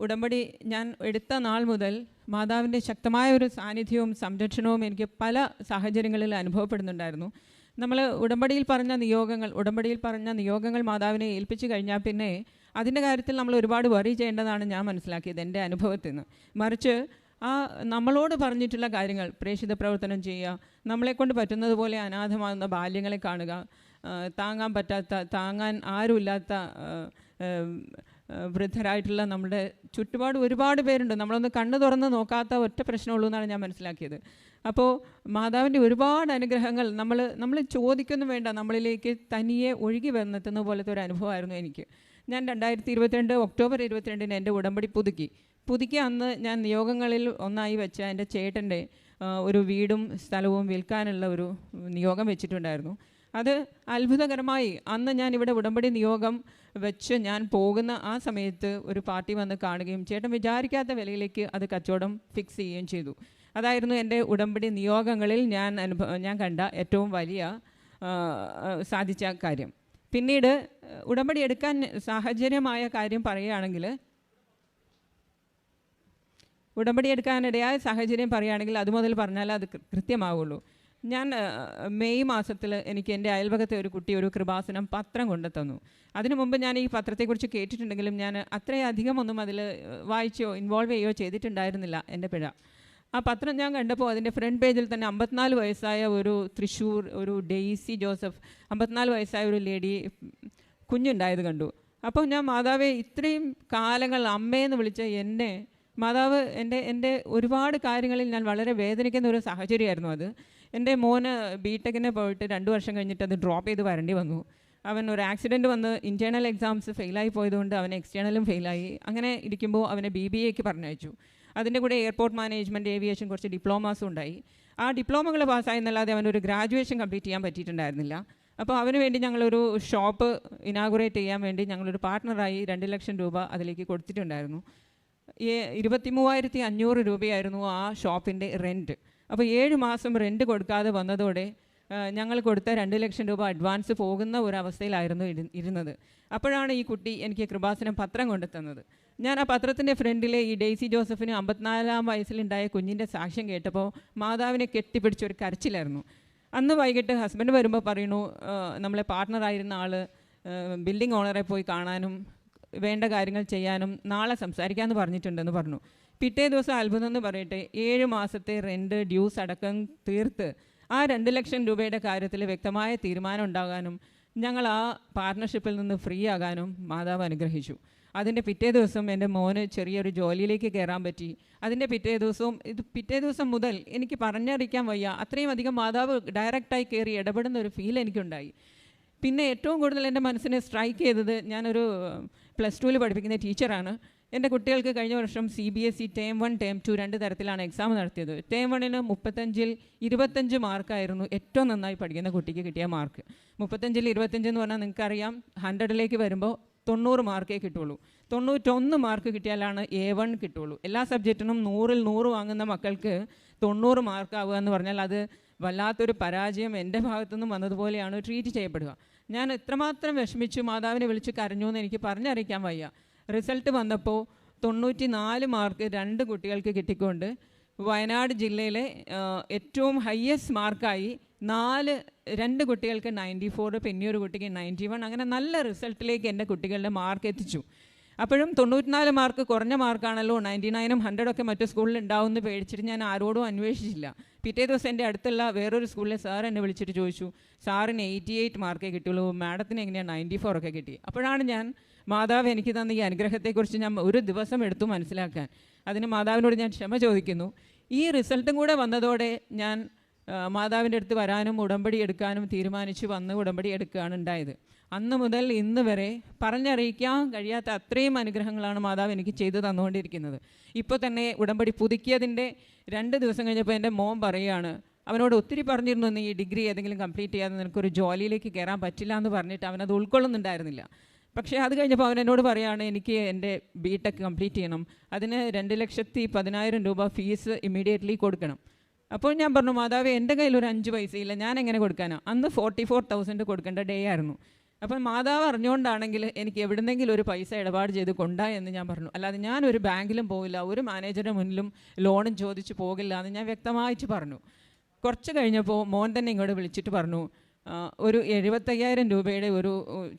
ഉടമ്പടി ഞാൻ എടുത്ത നാൾ മുതൽ മാതാവിൻ്റെ ശക്തമായ ഒരു സാന്നിധ്യവും സംരക്ഷണവും എനിക്ക് പല സാഹചര്യങ്ങളിൽ അനുഭവപ്പെടുന്നുണ്ടായിരുന്നു. നമ്മൾ ഉടമ്പടിയിൽ പറഞ്ഞ നിയോഗങ്ങൾ മാതാവിനെ ഏൽപ്പിച്ചു കഴിഞ്ഞാൽ പിന്നെ അതിൻ്റെ കാര്യത്തിൽ നമ്മൾ ഒരുപാട് വറി ചെയ്യേണ്ടതാണ് ഞാൻ മനസ്സിലാക്കിയത് എൻ്റെ അനുഭവത്തിൽ നിന്ന്. മറിച്ച് നമ്മളോട് പറഞ്ഞിട്ടുള്ള കാര്യങ്ങൾ, പ്രേക്ഷിത പ്രവർത്തനം ചെയ്യുക, നമ്മളെക്കൊണ്ട് പറ്റുന്നത് പോലെ അനാഥമാകുന്ന ബാല്യങ്ങളെ കാണുക, താങ്ങാൻ ആരുമില്ലാത്ത വൃദ്ധരായിട്ടുള്ള നമ്മുടെ ചുറ്റുപാട് ഒരുപാട് പേരുണ്ട്. നമ്മളൊന്ന് കണ്ണ് തുറന്ന് നോക്കാത്ത ഒറ്റ പ്രശ്നമുള്ളൂ എന്നാണ് ഞാൻ മനസ്സിലാക്കിയത്. അപ്പോൾ മാതാവിൻ്റെ ഒരുപാട് അനുഗ്രഹങ്ങൾ നമ്മൾ ചോദിക്കൊന്നും വേണ്ട, നമ്മളിലേക്ക് തനിയെ ഒഴുകി വന്നെത്തുന്ന പോലത്തെ ഒരു അനുഭവമായിരുന്നു എനിക്ക്. ഞാൻ 2022 ഒക്ടോബർ 22-ന് എൻ്റെ ഉടമ്പടി പുതുക്കി അന്ന് ഞാൻ നിയോഗങ്ങളിൽ ഒന്നായി വെച്ച എൻ്റെ ചേട്ടൻ്റെ ഒരു വീടും സ്ഥലവും വിൽക്കാനുള്ള ഒരു നിയോഗം വെച്ചിട്ടുണ്ടായിരുന്നു. അത് അത്ഭുതകരമായി അന്ന് ഞാൻ ഇവിടെ ഉടമ്പടി നിയോഗം വെച്ച് ഞാൻ പോകുന്ന ആ സമയത്ത് ഒരു പാർട്ടി വന്ന് കാണുകയും ചേട്ടൻ വിചാരിക്കാത്ത വിലയിലേക്ക് അത് കച്ചവടം ഫിക്സ് ചെയ്യുകയും ചെയ്തു. അതായിരുന്നു എൻ്റെ ഉടമ്പടി നിയോഗങ്ങളിൽ ഞാൻ കണ്ട ഏറ്റവും വലിയ സാധിച്ച കാര്യം. പിന്നീട് ഉടമ്പടി എടുക്കാൻ സാഹചര്യമായ കാര്യം പറയുകയാണെങ്കിൽ, അതുമുതൽ പറഞ്ഞാൽ അത് കൃത്യമാവുള്ളൂ. ഞാൻ മെയ് മാസത്തിൽ എനിക്ക് എൻ്റെ അയൽവകത്തെ ഒരു കുട്ടി ഒരു കൃപാസനം പത്രം കൊണ്ടു തന്നു. അതിനു മുമ്പ് ഞാൻ ഈ പത്രത്തെക്കുറിച്ച് കേട്ടിട്ടുണ്ടെങ്കിലും ഞാൻ അത്രയധികം ഒന്നും അതിൽ വായിച്ചോ ഇൻവോൾവ് ചെയ്യുകയോ ചെയ്തിട്ടുണ്ടായിരുന്നില്ല. എൻ്റെ പിഴ. ആ പത്രം ഞാൻ കണ്ടപ്പോൾ അതിൻ്റെ ഫ്രണ്ട് പേജിൽ തന്നെ 54 വയസ്സായ ഒരു തൃശ്ശൂർ ഒരു ഡെയ്സി ജോസഫ് 54 വയസ്സായ ഒരു ലേഡി കുഞ്ഞുണ്ടായത് കണ്ടു. അപ്പോൾ ഞാൻ മാതാവെ ഇത്രയും കാലങ്ങൾ അമ്മയെന്ന് വിളിച്ച എന്നെ മാതാവ് എൻ്റെ ഒരുപാട് കാര്യങ്ങളിൽ ഞാൻ വളരെ വേദനിക്കുന്ന ഒരു സാഹചര്യമായിരുന്നു അത്. എൻ്റെ മോന് ബിടെക്കിന് പോയിട്ട് 2 വർഷം കഴിഞ്ഞിട്ട് അത് ഡ്രോപ്പ് ചെയ്ത് വരേണ്ടി വന്നു. അവൻ ഒരു ആക്സിഡൻറ്റ് വന്ന് ഇൻറ്റേർണൽ എക്സാംസ് ഫെയിലായി പോയതുകൊണ്ട് അവൻ എക്സ്റ്റേണലും ഫെയിലായി. അങ്ങനെ ഇരിക്കുമ്പോൾ അവനെ BBAക്ക് പറഞ്ഞയച്ചു. അതിൻ്റെ കൂടെ എയർപോർട്ട് മാനേജ്മെൻറ്റ്, ഏവിയേഷൻ, കുറച്ച് ഡിപ്ലോമാസും ഉണ്ടായി. ആ ഡിപ്ലോമകൾ പാസ്സായെന്നല്ലാതെ അവനൊരു ഗ്രാജുവേഷൻ കംപ്ലീറ്റ് ചെയ്യാൻ പറ്റിയിട്ടുണ്ടായിരുന്നില്ല. അപ്പോൾ അവന് വേണ്ടി ഞങ്ങളൊരു ഷോപ്പ് ഇനാഗുറേറ്റ് ചെയ്യാൻ വേണ്ടി ഞങ്ങളൊരു പാർട്ട്ണറായി 2 ലക്ഷം രൂപ അതിലേക്ക് കൊടുത്തിട്ടുണ്ടായിരുന്നു. 23,500 രൂപയായിരുന്നു ആ ഷോപ്പിൻ്റെ റെൻറ്റ്. അപ്പോൾ 7 മാസം റെൻറ്റ് കൊടുക്കാതെ വന്നതോടെ ഞങ്ങൾ കൊടുത്ത 2 ലക്ഷം രൂപ അഡ്വാൻസ് പോകുന്ന ഒരവസ്ഥയിലായിരുന്നു ഇരുന്നത്. അപ്പോഴാണ് ഈ കുട്ടി എനിക്ക് കൃപാസനം പത്രം കൊണ്ടുതന്നത്. ഞാൻ ആ പത്രത്തിൻ്റെ ഫ്രണ്ടിലെ ഈ ഡെയ്സി ജോസഫിന് 54-ാം വയസ്സിലുണ്ടായ കുഞ്ഞിൻ്റെ സാക്ഷ്യം കേട്ടപ്പോൾ മാതാവിനെ കെട്ടിപ്പിടിച്ചൊരു കരച്ചിലായിരുന്നു. അന്ന് വൈകിട്ട് ഹസ്ബൻഡ് വരുമ്പോൾ പറയുന്നു, നമ്മളെ പാർട്ട്ണറായിരുന്ന ആൾ ബിൽഡിംഗ് ഓണറെ പോയി കാണാനും വേണ്ട കാര്യങ്ങൾ ചെയ്യാനും നാളെ സംസാരിക്കാമെന്ന് പറഞ്ഞിട്ടുണ്ടെന്ന് പറഞ്ഞു. പിറ്റേ ദിവസം അത്ഭുതം എന്ന് പറയട്ടെ, 7 മാസത്തെ റെൻറ്റ് ഡ്യൂസ് അടക്കം തീർത്ത് ആ 2 ലക്ഷം രൂപയുടെ കാര്യത്തിൽ വ്യക്തമായ തീരുമാനം ഉണ്ടാകാനും ഞങ്ങൾ ആ പാർട്ട്ണർഷിപ്പിൽ നിന്ന് ഫ്രീ ആകാനും മാതാവ് അനുഗ്രഹിച്ചു. അതിൻ്റെ പിറ്റേ ദിവസം എൻ്റെ മോന് ചെറിയൊരു ജോലിയിലേക്ക് കയറാൻ പറ്റി. അതിൻ്റെ പിറ്റേ ദിവസം മുതൽ എനിക്ക് പറഞ്ഞറിയിക്കാൻ വയ്യ, അത്രയും അധികം മാതാവ് ഡയറക്റ്റായി കയറി ഇടപെടുന്ന ഒരു ഫീൽ എനിക്കുണ്ടായി. പിന്നെ ഏറ്റവും കൂടുതൽ എൻ്റെ മനസ്സിനെ സ്ട്രൈക്ക് ചെയ്തത്, ഞാനൊരു +2 പഠിപ്പിക്കുന്ന ടീച്ചറാണ്. എൻ്റെ കുട്ടികൾക്ക് കഴിഞ്ഞ വർഷം CBSE ടേം 1 ടേം 2 2 തരത്തിലാണ് എക്സാം നടത്തിയത്. ടേം 1-ന് 35-ൽ 25 മാർക്കായിരുന്നു ഏറ്റവും നന്നായി പഠിക്കുന്ന കുട്ടിക്ക് കിട്ടിയ മാർക്ക്. 35-ൽ 25 എന്ന് പറഞ്ഞാൽ നിങ്ങൾക്കറിയാം, 100ലേക്ക് വരുമ്പോൾ 90 മാർക്കേ കിട്ടുള്ളൂ. 91 മാർക്ക് കിട്ടിയാലാണ് A1 കിട്ടുള്ളൂ. എല്ലാ സബ്ജക്റ്റിനും 100-ൽ 100 വാങ്ങുന്ന മക്കൾക്ക് 90 മാർക്കാവുക എന്ന് പറഞ്ഞാൽ അത് വല്ലാത്തൊരു പരാജയം എൻ്റെ ഭാഗത്തുനിന്നും വന്നതുപോലെയാണ് ട്രീറ്റ് ചെയ്യപ്പെടുക. ഞാൻ എത്രമാത്രം വിഷമിച്ചു, മാതാവിനെ വിളിച്ച് കരഞ്ഞു എന്ന് എനിക്ക് പറഞ്ഞറിയിക്കാൻ വയ്യ. റിസൾട്ട് വന്നപ്പോൾ 94 മാർക്ക് 2 കുട്ടികൾക്ക് കിട്ടിക്കൊണ്ട് വയനാട് ജില്ലയിലെ ഏറ്റവും ഹയസ്റ്റ് മാർക്കായി 2 കുട്ടികൾക്ക് 94, പിന്നെ ഒരു കുട്ടിക്ക് 91, അങ്ങനെ നല്ല റിസൾട്ടിലേക്ക് എൻ്റെ കുട്ടികളുടെ മാർക്ക് എത്തിച്ചു. അപ്പോഴും 94 മാർക്ക് കുറഞ്ഞ മാർക്കാണല്ലോ, 99-ഉം 100-ഒക്കെ മറ്റു സ്കൂളിൽ ഉണ്ടാവുമെന്ന് പേടിച്ചിട്ട് ഞാൻ ആരോടും അന്വേഷിച്ചില്ല. പിറ്റേ ദിവസം എൻ്റെ അടുത്തുള്ള വേറൊരു സ്കൂളിലെ സാർ എന്നെ വിളിച്ചിട്ട് ചോദിച്ചു, സാറിന് 88 മാർക്കേ കിട്ടുള്ളൂ, മാഡത്തിന് എങ്ങനെയാണ് 94 ഒക്കെ കിട്ടി? അപ്പോഴാണ് ഞാൻ മാതാവ് എനിക്ക് തന്ന ഈ അനുഗ്രഹത്തെക്കുറിച്ച് ഞാൻ ഒരു ദിവസം എടുത്തു മനസ്സിലാക്കാൻ. അതിന് മാതാവിനോട് ഞാൻ ക്ഷമ ചോദിക്കുന്നു. ഈ റിസൾട്ടും കൂടെ വന്നതോടെ ഞാൻ മാതാവിൻ്റെ അടുത്ത് വരാനും ഉടമ്പടി എടുക്കാനും തീരുമാനിച്ചു. വന്ന് ഉടമ്പടി എടുക്കുകയാണ് ഉണ്ടായത്. അന്ന് മുതൽ ഇന്ന് വരെ പറഞ്ഞറിയിക്കാൻ കഴിയാത്ത അത്രയും അനുഗ്രഹങ്ങളാണ് മാതാവ് എനിക്ക് ചെയ്തു തന്നുകൊണ്ടിരിക്കുന്നത്. ഇപ്പോൾ തന്നെ ഉടമ്പടി പുതുക്കിയതിൻ്റെ 2 ദിവസം കഴിഞ്ഞപ്പോൾ എൻ്റെ മോൻ പറയുകയാണ്, അവനോട് ഒത്തിരി പറഞ്ഞിരുന്നു, നീ ഈ ഡിഗ്രി ഏതെങ്കിലും കംപ്ലീറ്റ് ചെയ്യാതെ നിനക്കൊരു ജോലിയിലേക്ക് കയറാൻ പറ്റില്ല എന്ന് പറഞ്ഞിട്ട് അവനത് ഉൾക്കൊള്ളുന്നുണ്ടായിരുന്നില്ല. പക്ഷേ അത് കഴിഞ്ഞപ്പോൾ അവൻ എന്നോട് പറയുകയാണ്, എനിക്ക് എൻ്റെ BTech കംപ്ലീറ്റ് ചെയ്യണം, അതിന് 2,10,10,000 രൂപ ഫീസ് ഇമ്മീഡിയറ്റ്ലി കൊടുക്കണം. അപ്പോൾ ഞാൻ പറഞ്ഞു, മാതാവ് എൻ്റെ കയ്യിൽ ഒരു 5 പൈസയില്ല, ഞാൻ എങ്ങനെ കൊടുക്കാനാണ്? അന്ന് 44,000 കൊടുക്കേണ്ട ഡേ ആയിരുന്നു. അപ്പം മാതാവ് അറിഞ്ഞുകൊണ്ടാണെങ്കിൽ എനിക്ക് എവിടുന്നെങ്കിലും ഒരു പൈസ ഇടപാട് ചെയ്ത് കൊണ്ടാ എന്ന് ഞാൻ പറഞ്ഞു. അല്ലാതെ ഞാനൊരു ബാങ്കിലും പോകില്ല, ഒരു മാനേജറുടെ മുന്നിലും ലോണും ചോദിച്ച് പോകില്ല എന്ന് ഞാൻ വ്യക്തമായിട്ട് പറഞ്ഞു. കുറച്ച് കഴിഞ്ഞപ്പോൾ മോൻ തന്നെ ഇങ്ങോട്ട് വിളിച്ചിട്ട് പറഞ്ഞു, ഒരു 75,000 രൂപയുടെ ഒരു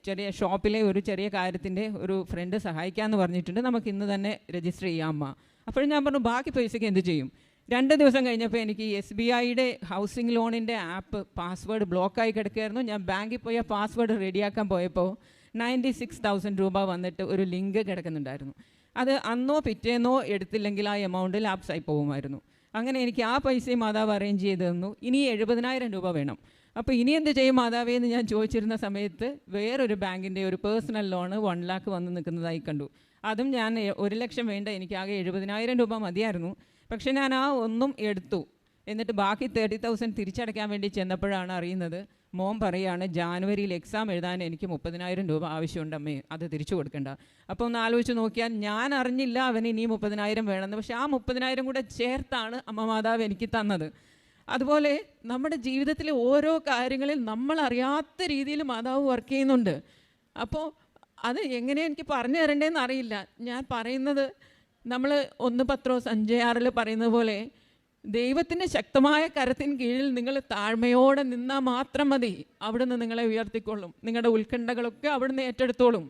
ചെറിയ ഷോപ്പിലെ ഒരു ചെറിയ കാര്യത്തിൻ്റെ ഒരു ഫ്രണ്ട് സഹായിക്കാമെന്ന് പറഞ്ഞിട്ടുണ്ട്, നമുക്ക് ഇന്ന് തന്നെ രജിസ്റ്റർ ചെയ്യാം അമ്മ. അപ്പോഴും ഞാൻ പറഞ്ഞു, ബാക്കി പൈസയ്ക്ക് എന്ത് ചെയ്യും? 2 ദിവസം കഴിഞ്ഞപ്പോൾ എനിക്ക് SBIയുടെ ഹൗസിംഗ് ലോണിൻ്റെ ആപ്പ് പാസ്വേഡ് ബ്ലോക്കായി കിടക്കുകയായിരുന്നു. ഞാൻ ബാങ്കിൽ പോയി ആ പാസ്വേഡ് റെഡിയാക്കാൻ പോയപ്പോൾ 96,000 രൂപ വന്നിട്ട് ഒരു ലിങ്ക് കിടക്കുന്നുണ്ടായിരുന്നു. അത് അന്നോ പിറ്റേന്നോ എടുത്തില്ലെങ്കിൽ ആ എമൗണ്ട് ലാപ്സായി പോകുമായിരുന്നു. അങ്ങനെ എനിക്ക് ആ പൈസയും മാതാവ് അറേഞ്ച് ചെയ്ത് തന്നു. ഇനി 70,000 രൂപ വേണം. അപ്പോൾ ഇനി എന്ത് ചെയ്യും മാതാവേ എന്ന് ഞാൻ ചോദിച്ചിരുന്ന സമയത്ത് വേറൊരു ബാങ്കിൻ്റെ ഒരു പേഴ്സണൽ ലോണ് 1 lakh വന്ന് നിൽക്കുന്നതായി കണ്ടു. അതും ഞാൻ 1 ലക്ഷം വേണ്ട, എനിക്ക് ആകെ 70,000 രൂപ മതിയായിരുന്നു. പക്ഷേ ഞാൻ ആ ഒന്നും എടുത്തു. എന്നിട്ട് ബാക്കി 30,000 തിരിച്ചടയ്ക്കാൻ വേണ്ടി ചെന്നപ്പോഴാണ് അറിയുന്നത്, മോൻ പറയുകയാണ്, ജാനുവരിയിൽ എക്സാം എഴുതാൻ എനിക്ക് 30,000 രൂപ ആവശ്യമുണ്ട് അമ്മേ, അത് തിരിച്ചു കൊടുക്കണ്ട. അപ്പോൾ ഒന്ന് ആലോചിച്ച് നോക്കിയാൽ, ഞാൻ അറിഞ്ഞില്ല അവന് ഇനി 30,000 വേണമെന്ന്. പക്ഷേ ആ 30,000 കൂടെ ചേർത്താണ് അമ്മ മാതാവ് എനിക്ക് തന്നത്. അതുപോലെ നമ്മുടെ ജീവിതത്തിലെ ഓരോ കാര്യങ്ങളിൽ നമ്മളറിയാത്ത രീതിയിൽ മാതാവ് വർക്ക് ചെയ്യുന്നുണ്ട്. അപ്പോൾ അത് എങ്ങനെ എനിക്ക് പറഞ്ഞു തരേണ്ടതെന്ന് അറിയില്ല. ഞാൻ പറയുന്നത്, നമ്മൾ 1 പത്രോസ് 5:6 പറയുന്നത് പോലെ, ദൈവത്തിൻ്റെ ശക്തമായ കരത്തിന് കീഴിൽ നിങ്ങൾ താഴ്മയോടെ നിന്നാൽ മാത്രം മതി, അവിടുന്ന് നിങ്ങളെ ഉയർത്തിക്കൊള്ളും. നിങ്ങളുടെ ഉത്കണ്ഠകളൊക്കെ അവിടുന്ന് ഏറ്റെടുത്തോളും.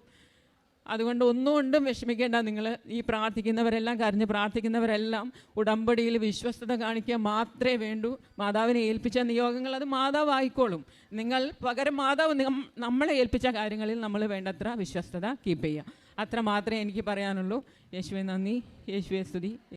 അതുകൊണ്ട് ഒന്നുകൊണ്ടും വിഷമിക്കേണ്ട. നിങ്ങൾ ഈ പ്രാർത്ഥിക്കുന്നവരെല്ലാം, കരഞ്ഞ് പ്രാർത്ഥിക്കുന്നവരെല്ലാം ഉടമ്പടിയിൽ വിശ്വസ്തത കാണിക്കുക മാത്രമേ വേണ്ടൂ. മാതാവിനെ ഏൽപ്പിച്ച നിയോഗങ്ങൾ അത് മാതാവ് ആയിക്കോളും. നിങ്ങൾ പകരം മാതാവ് നമ്മളെ ഏൽപ്പിച്ച കാര്യങ്ങളിൽ നമ്മൾ വേണ്ടത്ര വിശ്വസ്തത കീപ്പ് ചെയ്യുക. അത്ര മാത്രമേ എനിക്ക് പറയാനുള്ളൂ. യേശുവേ നന്ദി, യേശുവേ സ്തുതി.